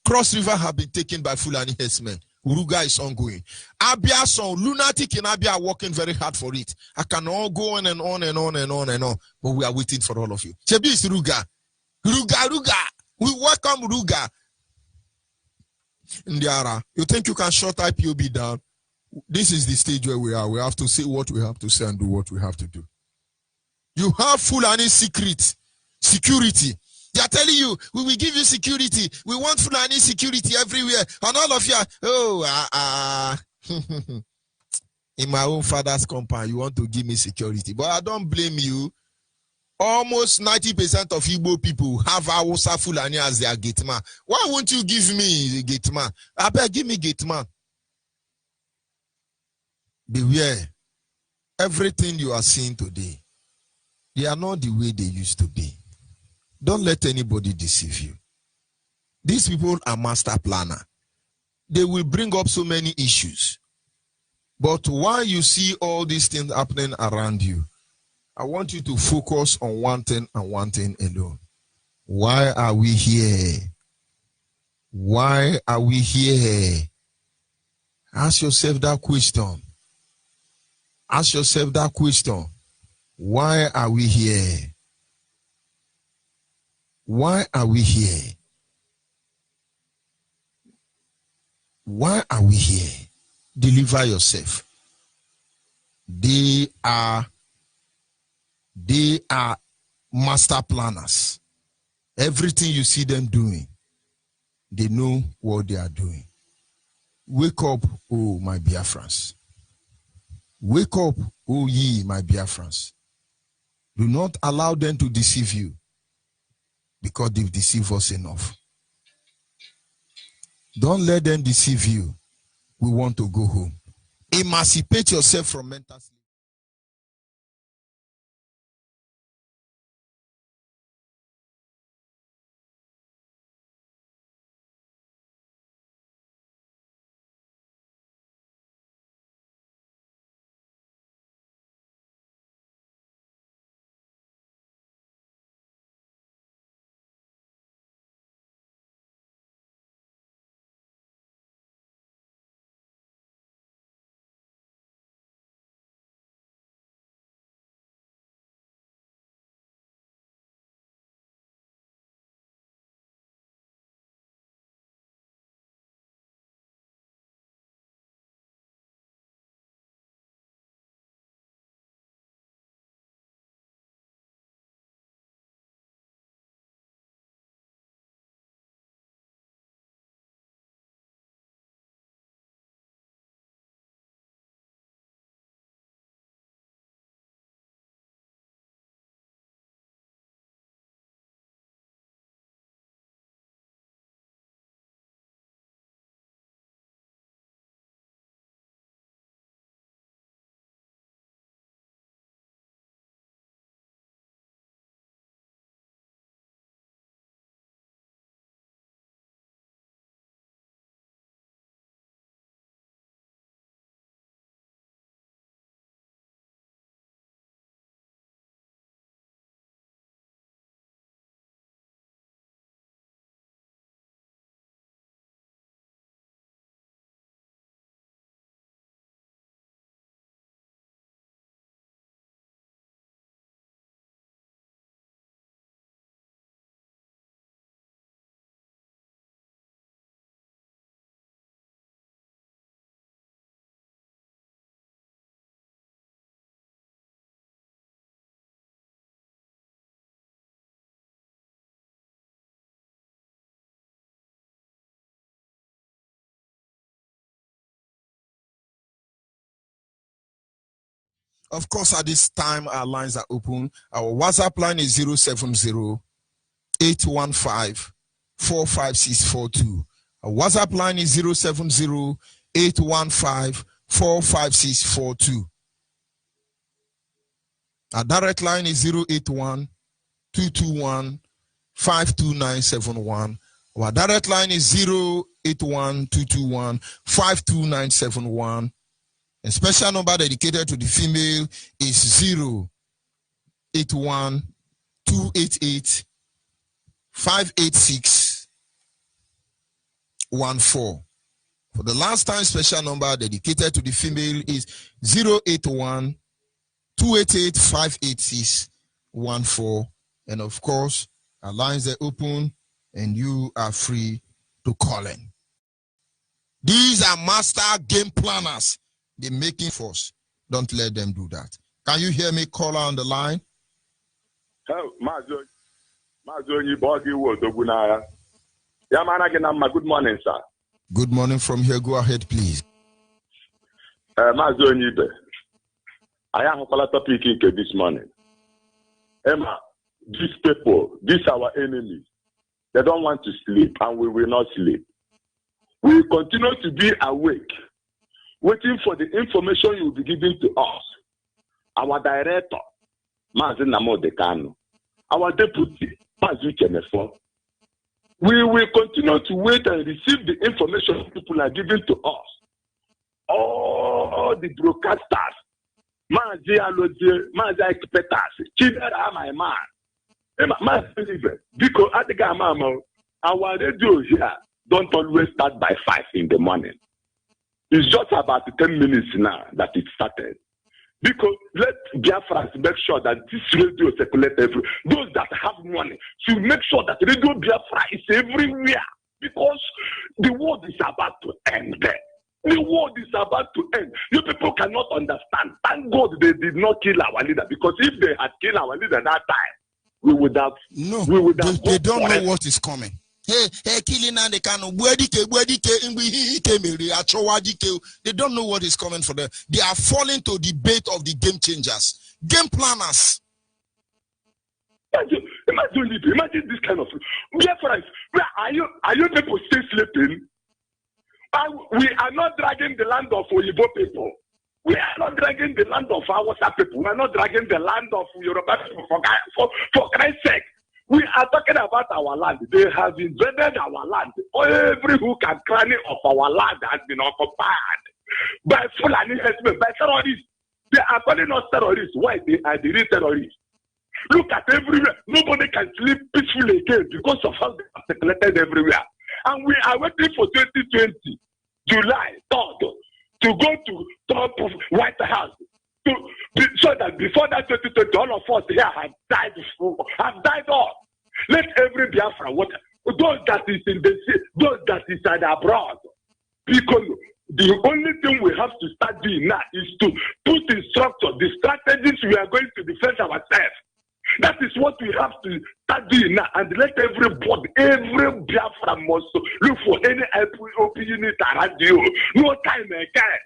Cross River have been taken by Fulani herdsmen. Uruga is ongoing. Abia, some lunatic in Abia are working very hard for it. I can all go on and on and on and on and on, but we are waiting for all of you. Chebi is Ruga. Ruga. We welcome Ruga. Ndiara, you think you can shut IPOB down? This is the stage where we are. We have to say what we have to say and do what we have to do. You have Fulani security. They are telling you, we will give you security. We want Fulani security everywhere. And all of you, in my own father's compound, you want to give me security. But I don't blame you. Almost 90% of Igbo people have Hausa Fulani as their gate man. Why won't you give me the gate man? I beg, give me gate man. Beware. Everything you are seeing today, they are not the way they used to be. Don't let anybody deceive you. These people are master planner. They will bring up so many issues. But while you see all these things happening around you, I want you to focus on one thing and one thing alone. Why are we here? Why are we here? Ask yourself that question. Ask yourself that question. Why are we here? Why are we here? Why are we here? Deliver yourself. They are master planners. Everything you see them doing, they know what they are doing. Wake up, oh my Biafrans. Wake up, oh ye my Biafrans. Do not allow them to deceive you, because they've deceived us enough. Don't let them deceive you. We want to go home. Emancipate yourself from mental slavery. Of course, at this time, our lines are open. Our WhatsApp line is 070-815-45642. Our WhatsApp line is 070-815-45642. Our direct line is 081-221-52971. Our direct line is 081-221-52971. A special number dedicated to the female is 081-288-586-14. For the last time, special number dedicated to the female is 081-288-586-14. And of course, our lines are open and you are free to call in. These are master game planners. They're making force. Don't let them do that. Can you hear me, caller on the line? Good morning, sir. Good morning from here. Go ahead, please. I have a topic this morning. Emma, these people, these our enemies, they don't want to sleep, and we will not sleep. We will continue to be awake, waiting for the information you will be giving to us. Our director, Mazin Namo Dekano, our deputy, Mazu Kenefo. We will continue to wait and receive the information people are giving to us. All the broadcasters, Mazi Alodie, Mazi Ekpetas, Chidera, my man. Because at the Gamma, our radio here don't always start by 5 in the morning. It's just about 10 minutes now that it started. Because let Biafrans make sure that this radio circulates everywhere. Those that have money should make sure that Radio Biafra is everywhere. Because the world is about to end there. The world is about to end. You people cannot understand. Thank God they did not kill our leader. Because if they had killed our leader that time, we would have. No, we would have they don't know what is coming. Hey, killing and they don't know what is coming for them. They are falling to the bait of the game changers, game planners. Imagine this kind of. Where are you people still sleeping? We are not dragging the land of Oyibo people. We are not dragging the land of Hausa people. We are not dragging the land of Yoruba people for Christ's sake. We are talking about our land. They have invaded our land. Every hook and cranny of our land has been occupied by Fulani herdsmen, by terrorists. They are calling us terrorists. Why? They are the real terrorists. Look at everywhere. Nobody can sleep peacefully again because of how they are circulated everywhere. And we are waiting for 2020, July 3rd, to go to Trump White House. So that before that 2020, all of us here have died off. Let every Biafra, those that is in the sea, those that is abroad, because the only thing we have to start doing now is to put in structure the strategies we are going to defend ourselves. That is what we have to start doing now, and let everybody, every Biafra must look for any opportunity around you. No time again.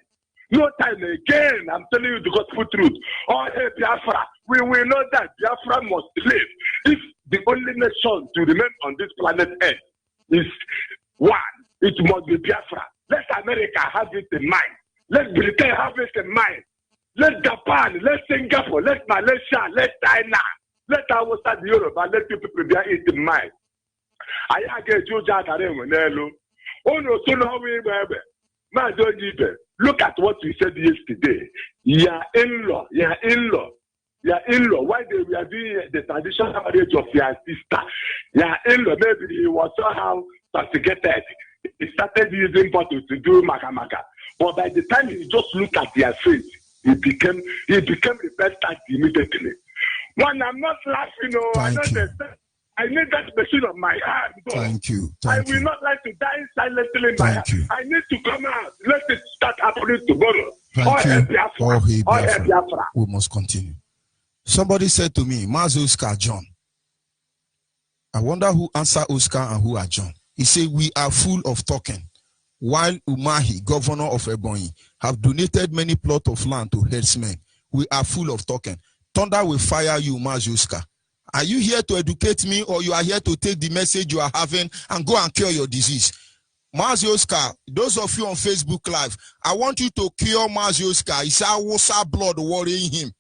No time again. I'm telling you the gospel truth. Oh, hey, Biafra, we will know that Biafra must live. If the only nation to remain on this planet Earth is one, it must be Biafra. Let America have it in mind. Let Britain have it in mind. Let Japan, let Singapore, let Malaysia, let China, let outside Europe, and let you people bear it in mind. I get you, look at what we said yesterday. Your in-law. Why they were doing the traditional marriage of your sister? Your in-law, maybe he was somehow intoxicated. He started using bottles to do makamaka. But by the time he just looked at their face, he became repentant immediately. When I'm not laughing, I need that machine on my hand. Thank you. I will not like to die silently in my hand. I need to come out. Let it start happening tomorrow. Thank you. We must continue. Somebody said to me, Mazi Oscar John. I wonder who answered Oscar and who are John. He said, we are full of talking. While Umahi, governor of Ebonyi, have donated many plots of land to herdsmen, we are full of talking. Thunder will fire you, Mazi Oscar. Are you here to educate me, or you are here to take the message you are having and go and cure your disease? Mazi Oscar, those of you on Facebook Live, I want you to cure Mazi Oscar. It's our blood worrying him.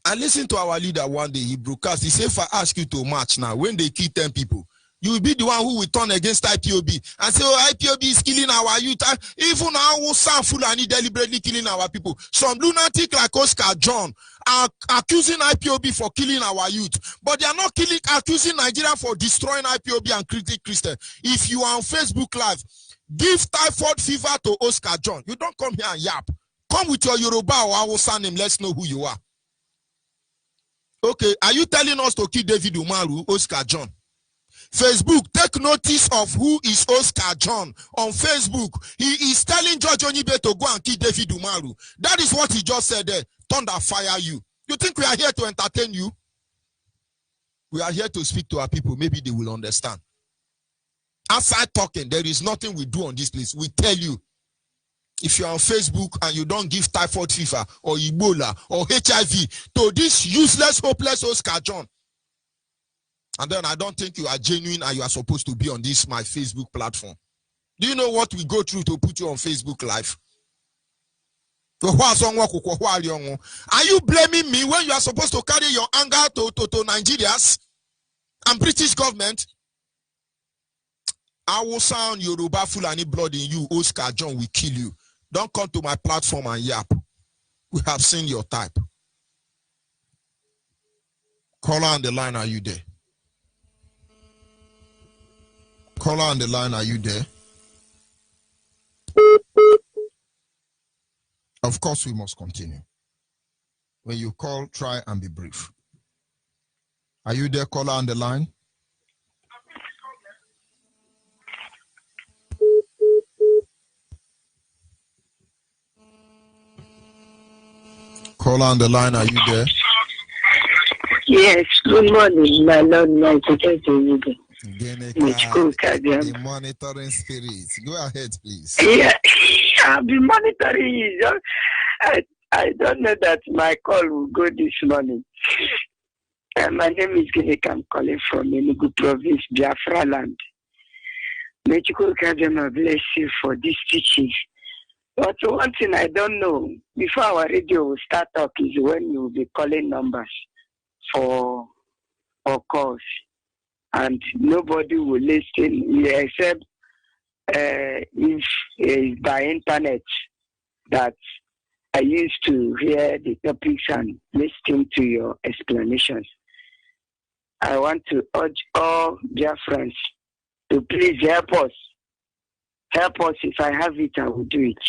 And listen to our leader one day. He broadcast. He said, if I ask you to march now, when they kill 10 people, you will be the one who will turn against IPOB and say, oh, IPOB is killing our youth. Even now, Fulani deliberately killing our people. Some lunatic like Oscar John are accusing IPOB for killing our youth. But they are not accusing Nigeria for destroying IPOB and Christian. If you are on Facebook Live, give typhoid fever to Oscar John. You don't come here and yap. Come with your Yoruba or Hausa name. Let's know who you are. Okay, are you telling us to kill David Umaru, Oscar John? Facebook, take notice of who is Oscar John on Facebook. He is telling George Onibe to go and kill David Umaru. That is what he just said there. Thunder fire you. You think we are here to entertain you? We are here to speak to our people. Maybe they will understand. Outside talking, there is nothing we do on this list. We tell you. If you're on Facebook and you don't give typhoid fever or Ebola or HIV to this useless, hopeless Oscar John, and then I don't think you are genuine and you are supposed to be on this my Facebook platform. Do you know what we go through to put you on Facebook Live? Are you blaming me when you are supposed to carry your anger to Nigerians and British government? I will sound Yoruba Fulani blood in you. Oscar John will kill you. Don't come to my platform and yap. We have seen your type. Caller on the line, are you there? Caller on the line, are you there? Of course, we must continue. When you call, try and be brief. Are you there, caller on the line? Caller on the line, are you there? Yes, good morning, my Lord, my secretary. The monitoring spirits. Go ahead, please. Yeah, I've been monitoring you. I don't know that my call will go this morning. My name is Genek. I'm calling from Enugu province, Biafra land. May you bless you for this teaching. But one thing I don't know, before our radio will start talk is when you will be calling numbers for calls. And nobody will listen except if by internet that I used to hear the topics and listen to your explanations. I want to urge all dear friends to please help us. Help us. If I have it, I will do it.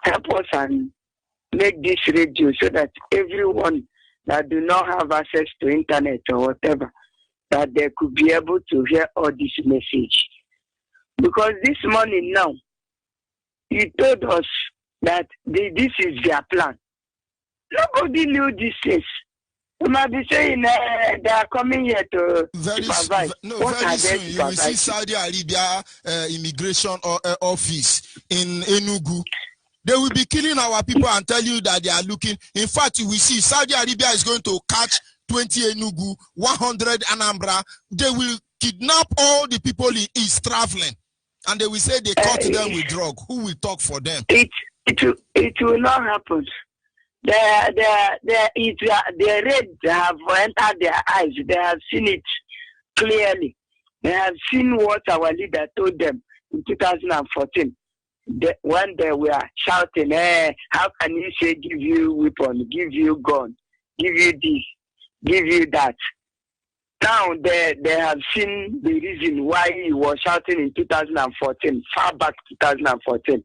Help us and make this radio so that everyone that do not have access to internet or whatever, that they could be able to hear all this message. Because this morning now, you told us that this is their plan. Nobody knew this is. You might be saying they are coming here to supervise. Very soon you will see Saudi Arabia immigration office in Enugu. They will be killing our people and tell you that they are looking. In fact, you will see Saudi Arabia is going to catch 20 Enugu, 100 Anambra. They will kidnap all the people in East traveling. And they will say they caught them with drug. Who will talk for them? It will not happen. The red have entered their eyes. They have seen it clearly. They have seen what our leader told them in 2014. When they were shouting, how can you say give you weapon, give you gun, give you this, give you that? Now they have seen the reason why he was shouting in 2014, far back 2014,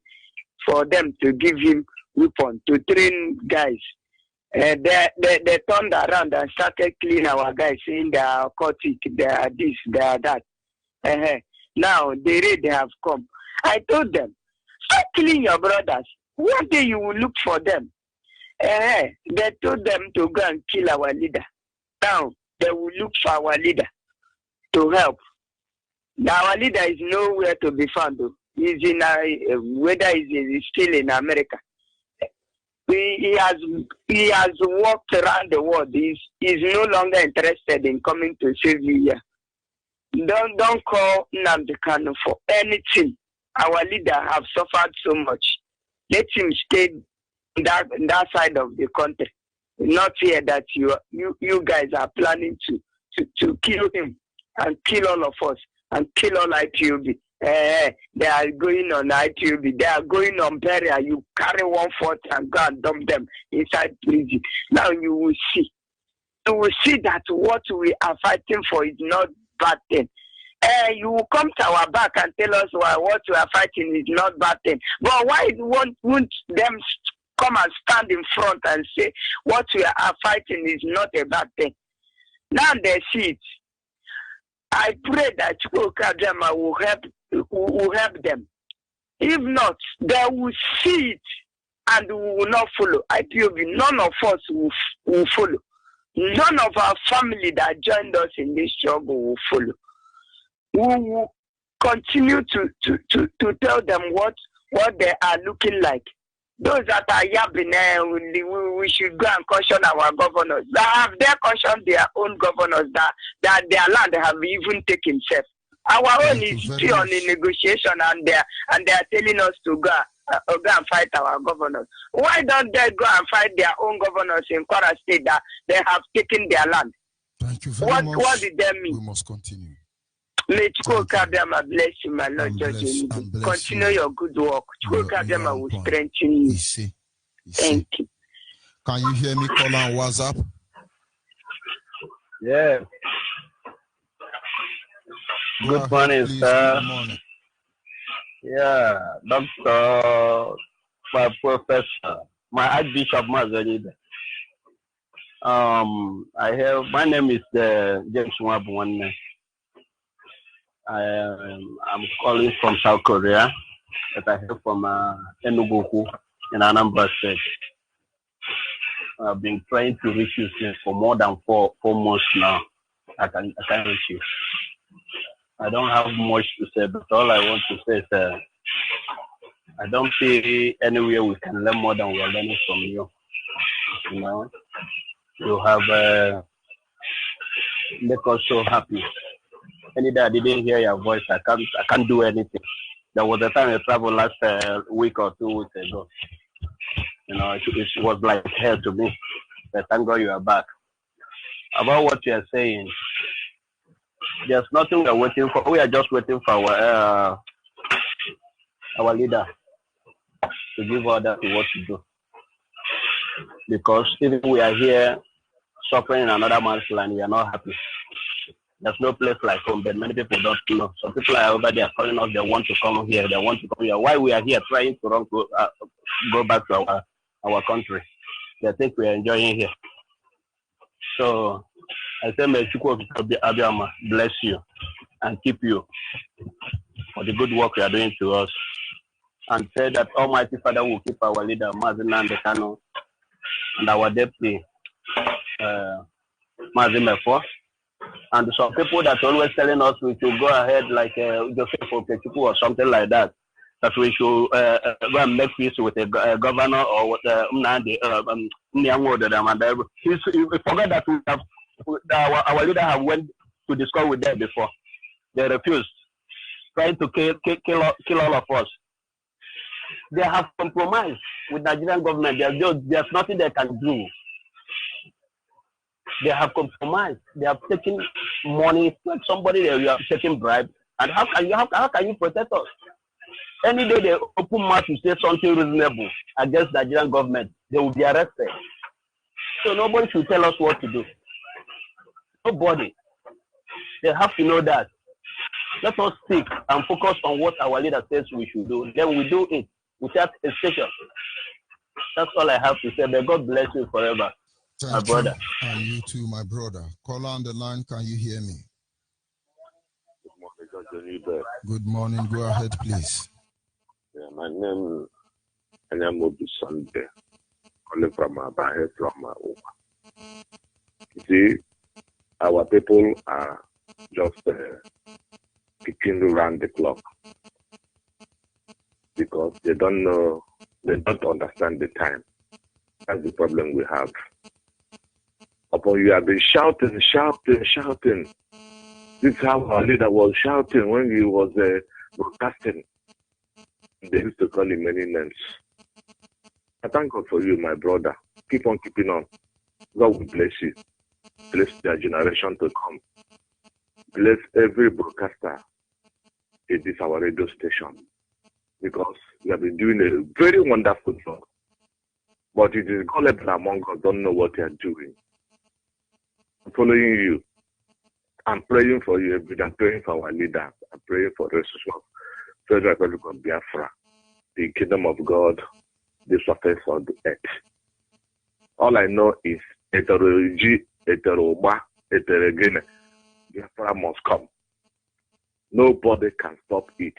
for them to give him weapon to train guys. They turned around and started cleaning our guys, saying they are occultic, they are this, they are that. Now they have come. I told them, stop killing your brothers. One day you will look for them. They told them to go and kill our leader. Now they will look for our leader to help. Now our leader is nowhere to be found. He's in whether he's still in America. He has walked around the world. He's no longer interested in coming to save you here. Don't call Nnamdi Kanu for anything. Our leader have suffered so much. Let him stay in that side of the country. Not here that you guys are planning to kill him and kill all of us and kill all IPOB. They are going on ITUB. They are going on Beria. You carry 140 and go and dump them inside prison. Now you will see. You will see that what we are fighting for is not bad thing. You will come to our back and tell us what we are fighting is not bad thing. But why won't them come and stand in front and say what we are fighting is not a bad thing? Now they see it. I pray that Chukwu will help them. If not, they will see it and we will not follow. IPOB, none of us will follow. None of our family that joined us in this struggle will follow. We will continue to tell them what what they are looking like. Those that are yapping, we should go and caution our governors. Have they cautioned their own governors that their land have even taken self? Our own is still on the negotiation, and they are telling us to go and fight our governors. Why don't they go and fight their own governors in Kwara State that they have taken their land? Thank you very much. What did they mean? We must continue. May Chukwu bless you, my Lord Judge. Continue your good work. Chukwu will strengthen you. Thank you. Can you hear me call on WhatsApp? Yeah. Good morning, please, sir. Good morning. Yeah, Doctor, my professor, my Archbishop Mazanida. My name is James Mwabwane. I'm calling from South Korea, but I hail from Enugu in Anambra State. I've been trying to reach you since for more than four months now. I can't reach you. I don't have much to say, but all I want to say is I don't see anywhere we can learn more than we're learning from you. You know, you have make us so happy. Any day I didn't hear your voice, I can't do anything. There was a time I traveled last week or 2 weeks ago. You know, it was like hell to me. But thank God you are back. About what you are saying, there's nothing we're waiting for. We are just waiting for our leader to give orders to what to do. Because even we are here suffering in another man's land, we are not happy. There's no place like home, but many people don't know. Some people are over there calling us, they want to come here, they want to come here. Why we are here trying to go back to our country? They think we are enjoying here. So I say, may Chukwu Abiyama bless you and keep you for the good work you are doing to us. And say that Almighty Father will keep our leader, Mazi Nnamdi Kanu, and our deputy, Mazi Mefo. And some people that are always telling us we should go ahead like Joseph Okechukwu or something like that, that we should go and make peace with a governor or with Nnamdi. We forgot that we have our leader have went to discuss with them before. They refused, trying to kill all of us. They have compromised with the Nigerian government. There's nothing they can do. They have compromised. They have taken money like somebody that you have taken bribe. And how can you protect us? Any day they open mouth to say something reasonable against the Nigerian government, they will be arrested. So nobody should tell us what to do. Nobody. They have to know that. Let us stick and focus on what our leader says we should do. Then we do it without hesitation. That's all I have to say. May God bless you forever. Thank my brother. You. And you too, my brother. Caller on the line, can you hear me? Good morning, Dr. Good morning. Go ahead, please. Yeah, my name is Anyamobi Sunday, calling from Abahe from Uma. You see, our people are just kicking around the clock because they don't know, they don't understand the time. That's the problem we have. Upon you have been shouting. This is how our leader was shouting when he was broadcasting. They used to call him many names. I thank God for you, my brother. Keep on keeping on. God will bless you. Bless their generation to come. Bless every broadcaster in this our radio station. Because we have been doing a very wonderful job. But it is gullible among us don't know what they are doing. I'm following you. I'm praying for you every day. I'm praying for our leader. I'm praying for the restoration of Federal Republic of Biafra, the kingdom of God, the surface of the earth. All I know is Eteroji, Eteroba, Eteregene. Biafra must come. Nobody can stop it.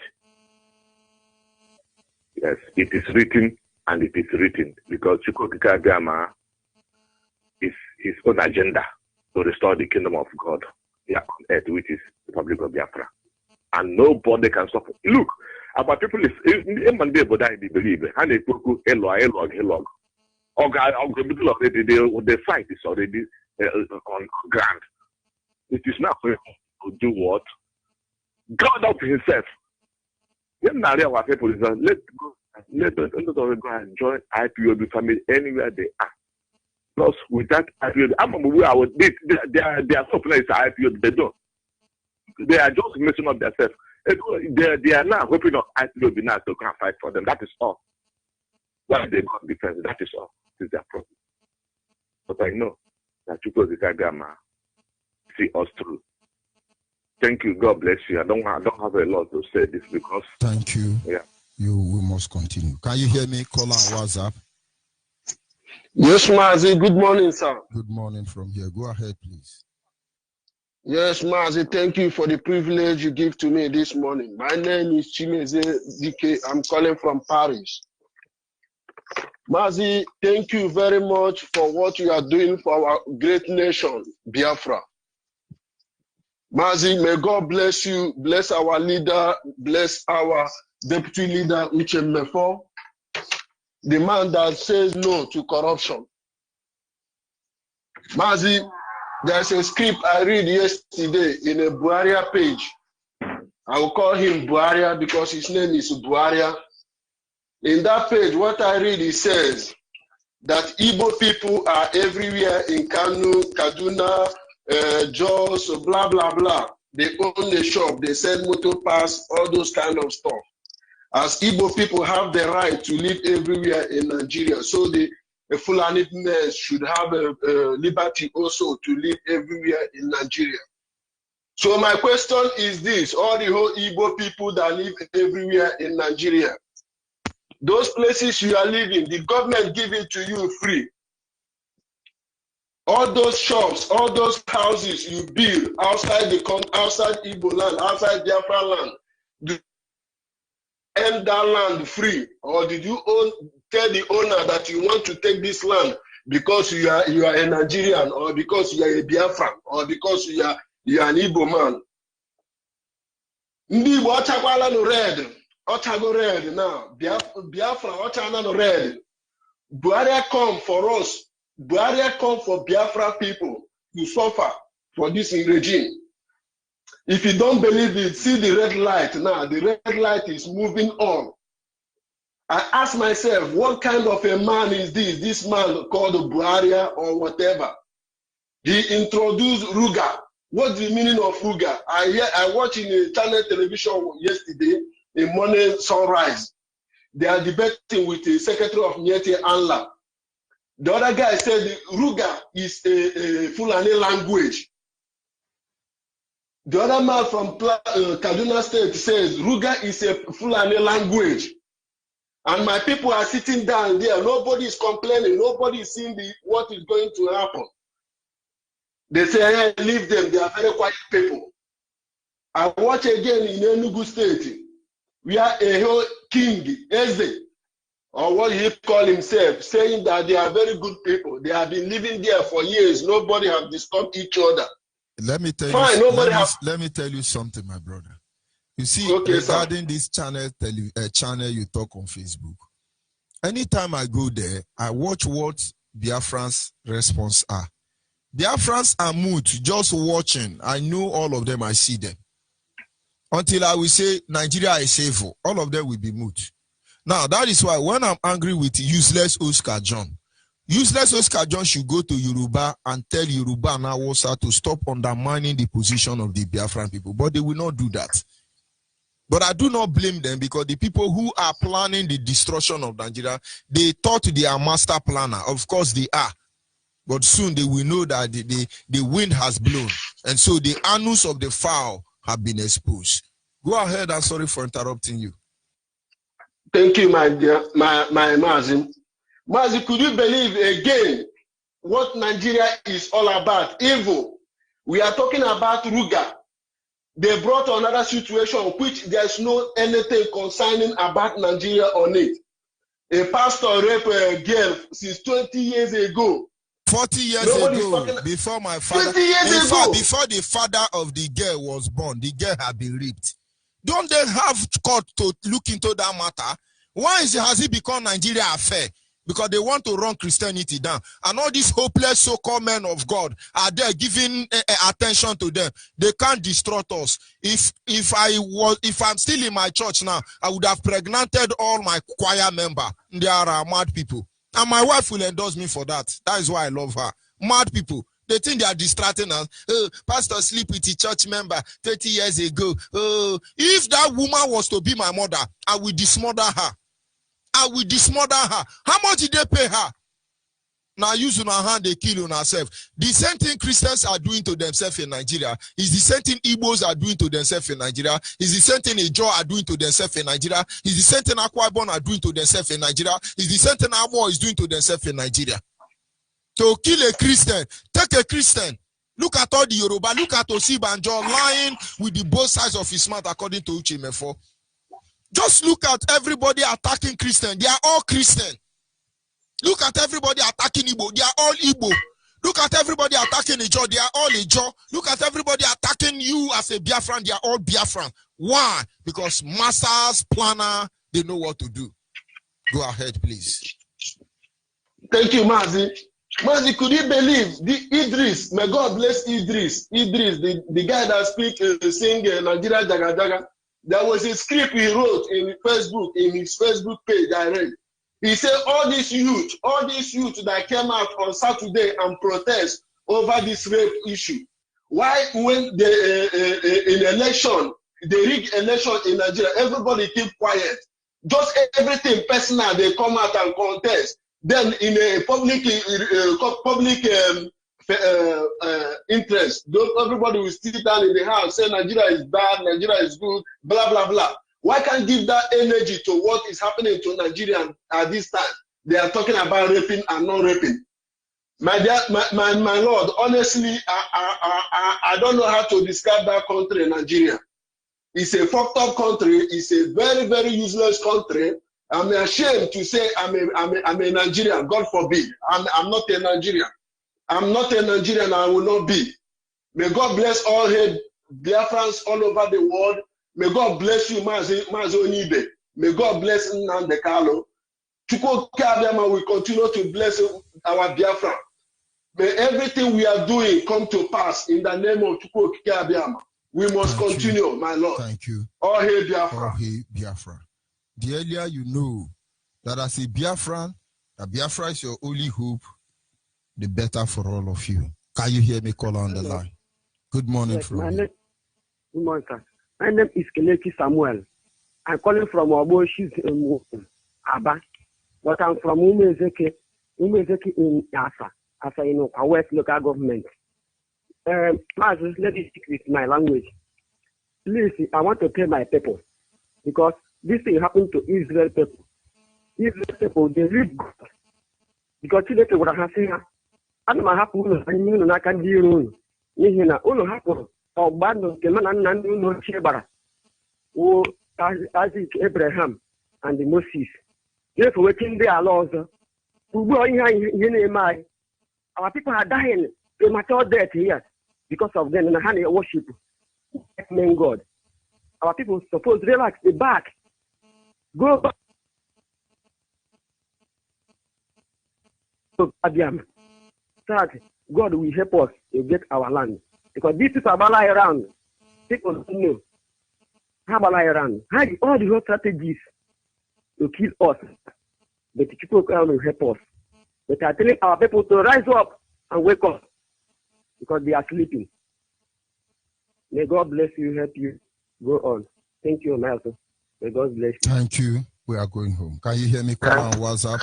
Yes, it is written and it is written because Chukwu Abiyama is his own agenda to restore the kingdom of God here on earth, which is the Republic of Biafra. and nobody can stop it. Look, our people is Monday, but I believe and they cook elog. The fight is already on ground. It is not for him to do what? God of himself. Our people is let us go and join IPOB family anywhere they are. Because with that IPOB, they are so placed IPOB, they don't. They are just messing up themselves. They are now hoping on IPOB now to come fight for them. That is all. Why they got defense, that is all. It is their problem. But I know that you go to Kagama, see us through. Thank you. God bless you. I don't have a lot to say this because. Thank you. Yeah. We must continue. Can you hear me? Call on WhatsApp. Yes, Mazi. Good morning, sir. Good morning from here. Go ahead, please. Yes, Mazi. Thank you for the privilege you give to me this morning. My name is Chimeze DK. I'm calling from Paris. Mazi, thank you very much for what you are doing for our great nation, Biafra. Mazi, may God bless you, bless our leader, bless our deputy leader, Uche Mefo, the man that says no to corruption. Mazi, there's a script I read yesterday in a Buaria page. I will call him Buaria because his name is Buaria. In that page, what I read, it says that Igbo people are everywhere in Kanu, Kaduna, Jos, blah, blah, blah. They own the shop, they sell motor pass, all those kind of stuff. As Igbo people have the right to live everywhere in Nigeria, so the Fulani men should have a liberty also to live everywhere in Nigeria. So my question is this, all the whole Igbo people that live everywhere in Nigeria, those places you are living, the government give it to you free. All those shops, all those houses you build outside Igbo land, outside Biafra land, do you own that land free, or did you tell the owner that you want to take this land because you are a Nigerian, or because you are a Biafran, or because you are an Igbo man? Ndi Igbo ọchakwala no red, ọchago red now. Biafra ọchana no red. Buhari come for us. Buhari come for Biafra people to suffer for this regime. If you don't believe it, see the red light now. The red light is moving on. I ask myself, what kind of a man is this? This man called Buhari or whatever. He introduced Ruga. What's the meaning of Ruga? I watched in a channel television yesterday, in Morning Sunrise. They are debating with the Secretary of Nyeti Anla. The other guy said Ruga is a Fulani language. The other man from Kaduna State says Ruga is a Fulani language. And my people are sitting down there. Nobody is complaining. Nobody is seeing what is going to happen. They say, hey, leave them. They are very quiet people. I watch again in Enugu State. We are a whole king, Eze, or what he call himself, saying that they are very good people. They have been living there for years. Nobody have disturbed each other. Let me tell let me tell you something, my brother. You see, regarding this channel you talk on Facebook, anytime I go there, I watch what Biafrans' response are. Biafrans are mute, just watching. I know all of them, I see them. Until I will say Nigeria is safe, all of them will be mute. Now, that is why when I'm angry with useless Oscar John should go to Yoruba and tell Yoruba and Hausa to stop undermining the position of the Biafran people. But they will not do that. But I do not blame them, because the people who are planning the destruction of Nigeria, they thought they are master planner. Of course they are. But soon they will know that the wind has blown. And so the anus of the fowl have been exposed. Go ahead, and sorry for interrupting you. Thank you, my dear, my Mazi. Mazi, could you believe again what Nigeria is all about? Evil. We are talking about Ruga. They brought another situation which there's no anything concerning about Nigeria on it. A pastor raped a girl since 20 years ago. 40 years ago, before my father, 20 years ago. Before the father of the girl was born, the girl had been raped. Don't they have court to look into that matter? Why has it become Nigeria affair? Because they want to run Christianity down. And all these hopeless so-called men of God are there giving attention to them. They can't distort us. If I'm still in my church now, I would have pregnanted all my choir members. They are mad people. And my wife will endorse me for that. That is why I love her. Mad people. They think they are distracting us. Oh, pastor sleep with a church member 30 years ago. Oh, if that woman was to be my mother, I will dismother her. I will dismother her. How much did they pay her? Now use on her hand, they kill on herself. The same thing Christians are doing to themselves in Nigeria is the same thing Igbos are doing to themselves in Nigeria. Is the same thing Ijaw are doing to themselves in Nigeria. Is the same thing Akwa Ibom are doing to themselves in Nigeria. Is the same thing Amo is doing to themselves in Nigeria. To kill a Christian, take a Christian. Look at all the Yoruba. Look at Osibanjo lying with the both sides of his mouth according to Uche Mefo. Just look at everybody attacking Christian. They are all Christian. Look at everybody attacking Igbo. They are all Igbo. Look at everybody attacking Ijaw. They are all Ijaw. Look at everybody attacking you as a Biafran. They are all Biafran. Why? Because masters, planner, they know what to do. Go ahead, please. Thank you, Mazi. Mazi, could you believe the Idris? May God bless Idris. Idris, the guy that sing Nigeria Jaga Jaga. There was a script he wrote in Facebook, in his Facebook page. I read. He said all these youth that came out on Saturday and protest over this rape issue. Why, when in election, the rigged election in Nigeria, everybody keep quiet. Just everything personal, they come out and contest. Then in a public interest, everybody will sit down in the house, say Nigeria is bad, Nigeria is good, blah, blah, blah. Why can't give that energy to what is happening to Nigeria at this time? They are talking about raping and non-raping. My Lord, honestly, I don't know how to describe that country, Nigeria. It's a fucked up country. It's a very, very useless country. I'm ashamed to say I'm a Nigerian. God forbid. I'm not a Nigerian. I'm not a Nigerian. I will not be. May God bless all head Biafrans all over the world. May God bless you, Mazi Onibe. May God bless Nnamdi Kanu. Chukwu Abịama will continue to bless our Biafra. May everything we are doing come to pass in the name of Chukwu Abịama. We must continue, my Lord. Thank you. All hail Biafra. All hail Biafra. The earlier you know that as a Biafran, that Biafra is your only hope, the better for all of you. Can you hear me call on the line? Good morning, yes, from Good morning, sir. My name is Kelechi Samuel. I'm calling from Oboshi, Aba, but I'm from Umezeke in Asa in West local government. Let me speak with my language. Please, I want to tell my people, because this thing happened to Israel people. Israel people, they read God. Because today, what I say, I'm not happy with I can do. Uno happen. Obando Kemana Nandu no Chebara, who Isaac, Abraham, and the Moses. Therefore, waiting their laws. Our people are dying premature death here because of them and honey worship. Main God. Our people supposed to relax the back. Go back. God will help us to get our land. Because these people are lie around. People don't know. How lie around? How all the whole strategies to kill us. But the people will help us. But are telling our people to rise up and wake up. Because they are sleeping. May God bless you, help you. Go on. Thank you, Malcolm. May God bless you. Thank you. We are going home. Can you hear me call on WhatsApp?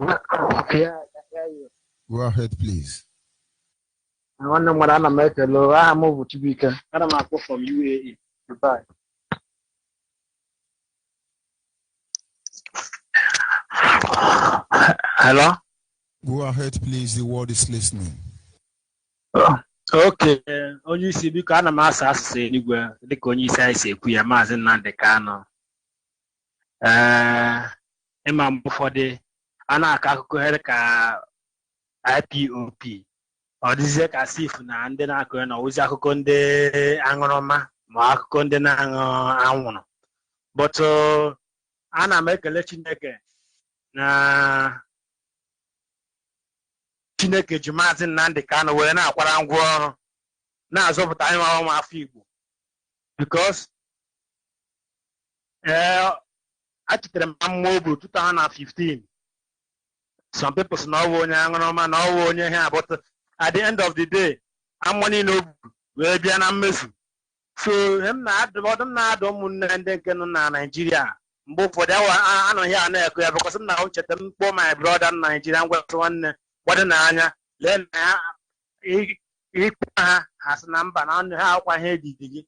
Yeah, I can hear you. Go ahead, please. I want to know what I'm at. I move to be. I'm from UAE. Goodbye. Hello? Go ahead, please. The world is listening. Okay. Onye isi biko ana m asa asụsụ eluigwe dịka onye isi anyị si ekwu ya Maazị Nnamdi Kanu. Ịma mgbe ụfọdụ a na-akọ akụkọ here ka IPOP ọ dịzie ka sif na ndị na-akọ ya na ozi akụkọ ndị aṅụrụma ma akụkọ ndị na-aṅụ anwụrụ. But ana m ekele Chineke na Chineke ji Maazị Nnamdi Kanu wee na-akwara ngwa ọrụ na-azọpụta anyị nwa ụmụ afọ Igbo, because achitere m amụma obu 2015. Some people say na ọwụ onye aṅụrụma na ọwụ onye ihe, but at the end of the day amụma niile obu wee bịa na mmezu. So m na-adụ ụmụnne ndị nke nọ na Nigeria mgbe ụfọdụ anọghị a na-ekwu ya, because m na-echeta m kpọọ my brother na Nigeria ngwasị nwanne gbado n'anya lee na ya ikpe ha sị na mba na ọnụ ha akwa ihe dị gị.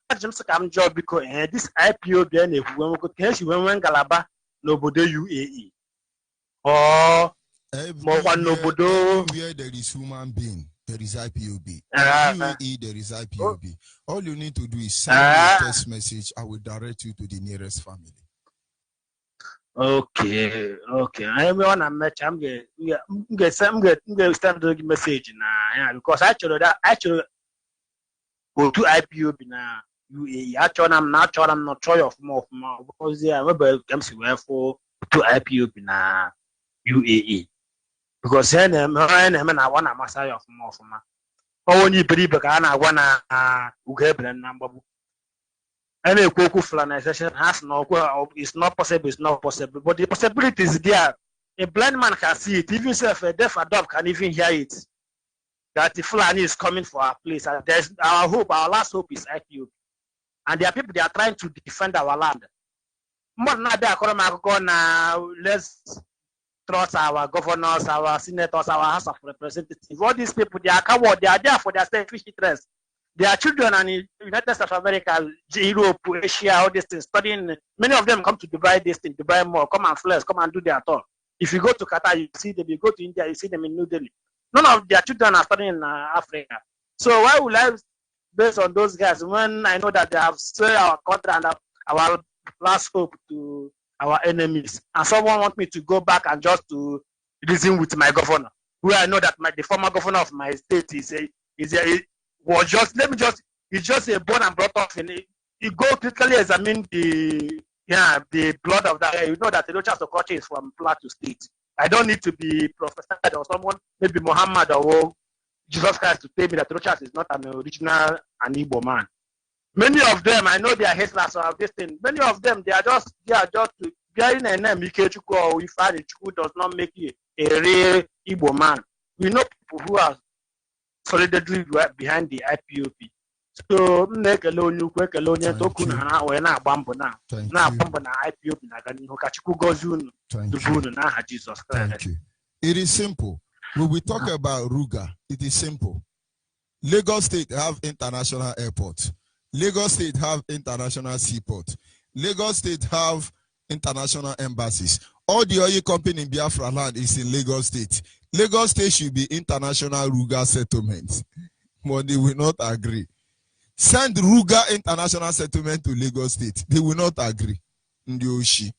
Ajụ m sị ka m jụọ biko this IPOB na-ekwu nwoke ka esi wee nwee ngalaba n'obodo UAE maọkwa n'obodo where there is human being there is IPOB. UAE there is IPOB. All you need to do is send me a text message. I will direct you to the nearest family. Okay. I want to match. I'm get send the message now, because actually go to IPOB na UAE. Actually, I'm not try of more because maybe comes for to IPOB na UAE, because then I want to master of more for my only people can I want to Ugebren number. Any Koku flanization has it's not possible, but the possibility is there. A blind man can see it, even if a deaf dog can even hear it. That the Fulani is coming for our place. And there's our hope, our last hope is IPOB. And there are people, they are trying to defend our land. More than that, let's trust our governors, our senators, our House of Representatives. All these people, they are cowards, they are there for their selfish interest. Their children are in United States of America, Europe, Asia, all these things, studying. Many of them come to Dubai, Dubai more, come and flex, come and do their tour. If you go to Qatar, you see them. You go to India, you see them in New Delhi. None of their children are studying in Africa. So why would I, based on those guys, when I know that they have sold our country and our last hope to our enemies, and someone wants me to go back and just to reason with my governor, who I know that the former governor of my state he's just a born and brought up in it. You go critically examine the blood of that guy. You know that the Rochas of culture is from Plateau State. I don't need to be prophesied or someone, maybe Muhammad or Jesus Christ, to tell me that Rochas is not an original an Igbo man. Many of them, I know they are haters of this thing. Many of them, they are just bearing a name. Ikechukwu or Ifeanyi Chukwu does not make you a real Igbo man. We know people who are solidly behind the IPOB. So make a loan you quick alone token and a bump now. Now bump na IPOB na gani Hokachiku goes you to food na Jesus Christ. Thank you. It is simple. When we talk about Ruga, it is simple. Lagos State have international airport. Lagos State have international seaport. Lagos State have international embassies. All the oil company in Biafra land is in Lagos State. Lagos State should be international Ruga settlement. But they will not agree. Send Ruga international settlement to Lagos State. They will not agree. Ndioshi.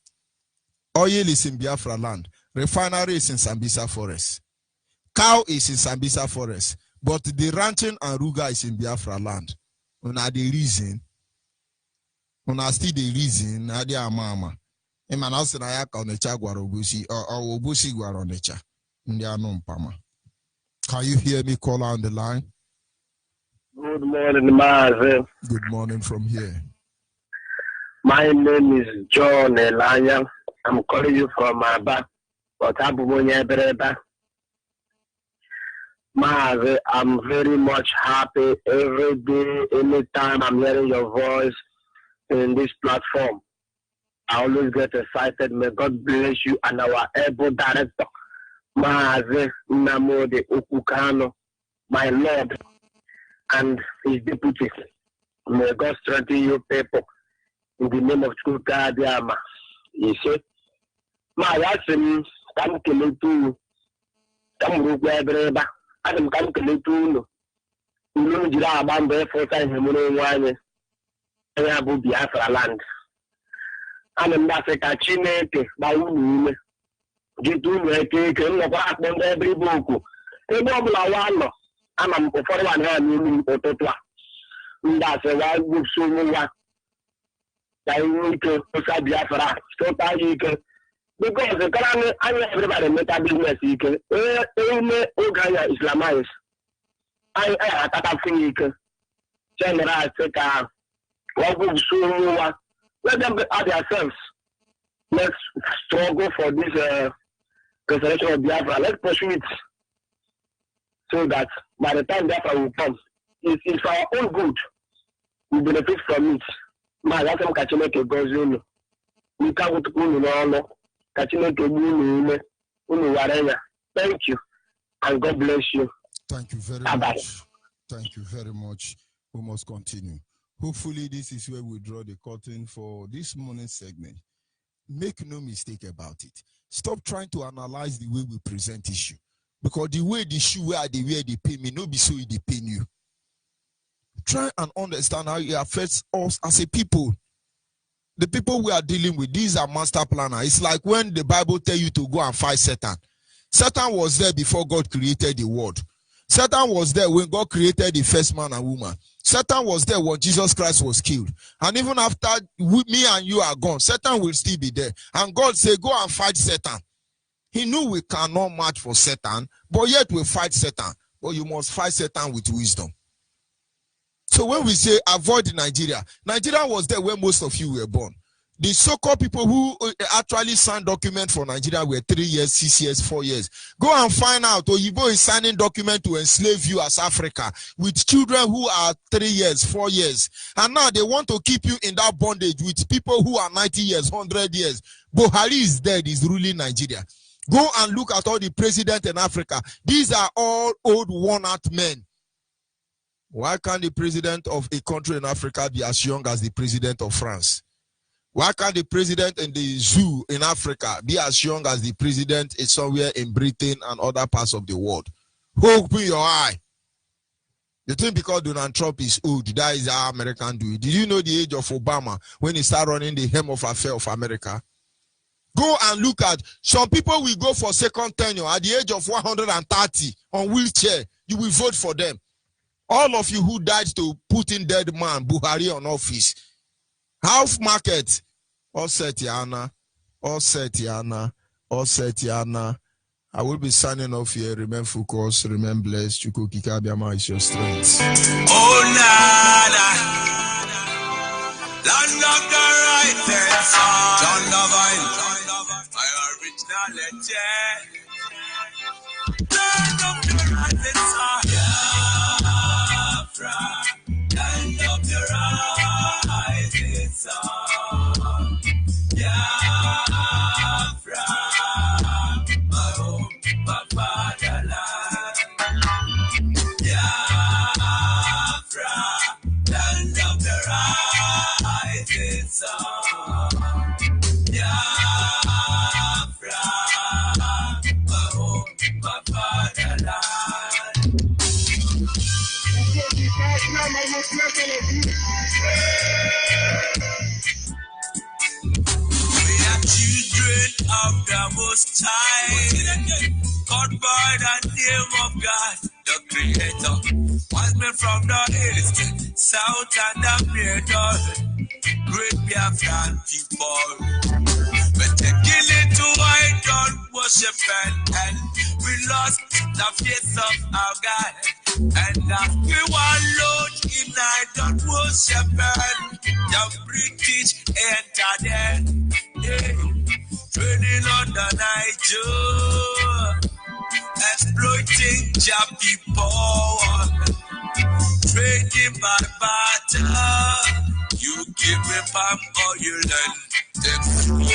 Oil is in Biafra land. Refinery is in Sambisa Forest. Cow is in Sambisa Forest. But the ranching and Ruga is in Biafra land. Una the reason. Una still the reason. Nadia mama. Eman also na yaka onecha gwarobusi or obusi gwaronecha. Can you hear me call on the line? Good morning, Maazị. Good morning from here. My name is John Elanya. I'm calling you from Aba, but Maazị, I'm very much happy every day, anytime I'm hearing your voice in this platform. I always get excited. May God bless you and our able director, Maazị Nnamdi Kanu, my Lord, and his deputy. May God strengthen you people in the name of Chukwuka Abiyama. You see, my yasim come to come Ruga Adam come to no Jira Bambe for time Himone Abu Biafra land. And in Africa, Chineke, Baunu, Gitu, Eke, every book. They don't allow one. I'm for one hand, Ototwa. That's why we so much. I need to Biafra, stop because the current everybody make a business. You can Uganda Islamize. I attack General Africa. What we so much. Let them add themselves. Let's struggle for this restoration of Biafra. Let's pursue it so that by the time Biafra will come, it's for our own good. We benefit from it. My last time Kachineke goes in. We can't go to no. Kachineke Thank you and God bless you. Thank you very much. Thank you very much. We must continue. Hopefully, this is where we draw the curtain for this morning's segment. Make no mistake about it. Stop trying to analyze the way we present issue. Because the way the shoe wear the way they pay me, no be so they pain you. Try and understand how it affects us as a people. The people we are dealing with, these are master planners. It's like when the Bible tells you to go and fight Satan. Satan was there before God created the world. Satan was there when God created the first man and woman. Satan was there when Jesus Christ was killed. And even after me and you are gone, Satan will still be there. And God said, go and fight Satan. He knew we cannot match for Satan, but yet we fight Satan. But you must fight Satan with wisdom. So when we say avoid Nigeria, Nigeria was there when most of you were born. The so-called people who actually signed documents for Nigeria were 3 years, 6 years, 4 years. Go and find out. Oyibo is signing document to enslave you as Africa with children who are 3 years, 4 years. And now they want to keep you in that bondage with people who are 90 years, 100 years. Buhari is dead, he's ruling Nigeria. Go and look at all the presidents in Africa. These are all old, worn-out men. Why can't the president of a country in Africa be as young as the president of France? Why can't the president in the zoo in Africa be as young as the president is somewhere in Britain and other parts of the world? Open your eye. You think because Donald Trump is old, that is how American do it. Did you know the age of Obama when he started running the hem of affair of America? Go and look at some people will go for second tenure at the age of 130 on wheelchair. You will vote for them. All of you who died to put in dead man Buhari on office. Half market. All Setiana. I will be signing off here. Remain focused, remain blessed. Chuko Kikabiama is your strength. Oh, nada. Land of the right side. John Lovine. My original legend. Land of the right side. Land of the right side. Biafra, my home, my fatherland. Biafra, land of the rising sun. Biafra, my home, my fatherland. Children of the Most High, called by the name of God, the Creator. Wise men from the east, south, and the middle, great Biafran people. But they kill it to idol worship and we lost the face of our God. And after we wallowed in idol worship and the British entered in. Training on the Niger, exploiting Jappy power, trading by barter. You give me palm oil and take food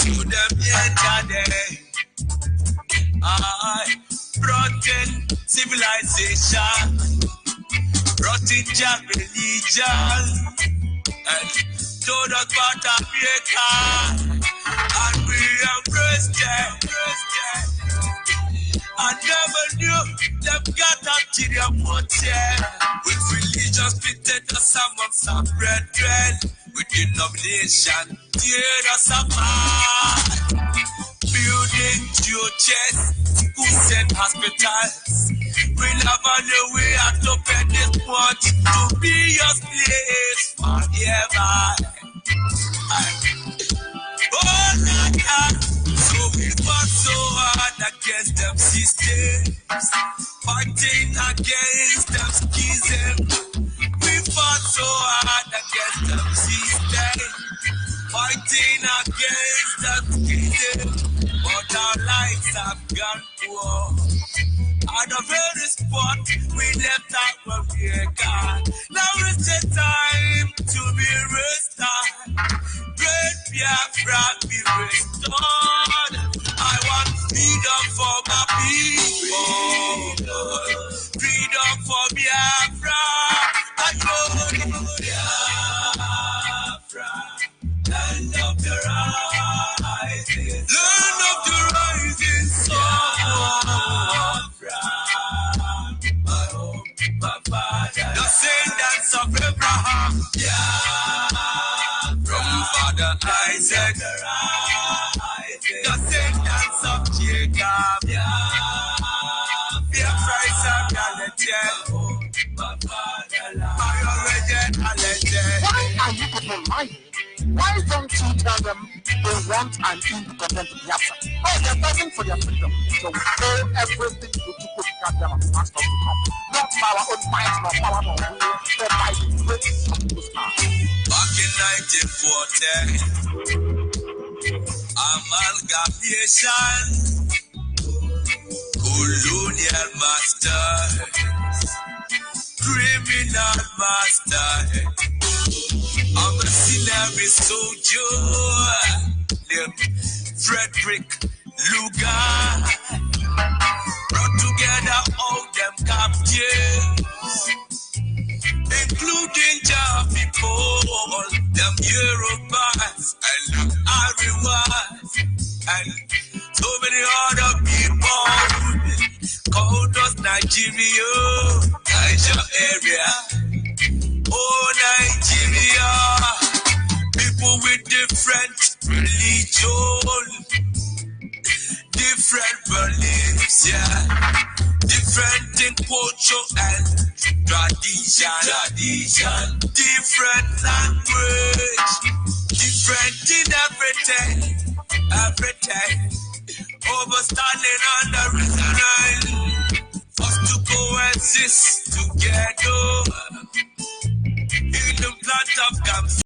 to them yesterday. I brought in civilization, brought in Jack religion, and told us about America, and we embraced them. I never knew they've got up to their motel. With religious fitted us amongst our brethren, with denomination, tear us apart. Building churches, schools and hospitals. We'll have a new way to open this port to be against the kingdom, but our lives have gone poor. At the very spot we left out where we gone. Now is the time to be restored. Great Biafra be restored. I want freedom for my people. Freedom for Biafra. I know Biafra. Land of the rising sun. Land of the rising sun. The descendants of Abraham, from Father Isaac, the descendants of Jacob, Why are you people lying? Why don't you tell them they want an independent Biafra? Oh, they're fighting for their freedom. So we owe everything to them and ask us to come. Not by our own might, nor power, nor will, but by the grace of the star. Back in 1940, amalgamation, colonial masters, criminal masters. I'm a mercenary soldier named Frederick Lugar. Brought together all them captives, including Jah people, them Yorubas and them Ariwas, and so many other people called us Nigeria, Niger area. Oh, Nigeria, people with different religion, different beliefs, yeah, different in culture and tradition, different language, different in everything, overstanding on the reason for us to coexist together in the plant of camps.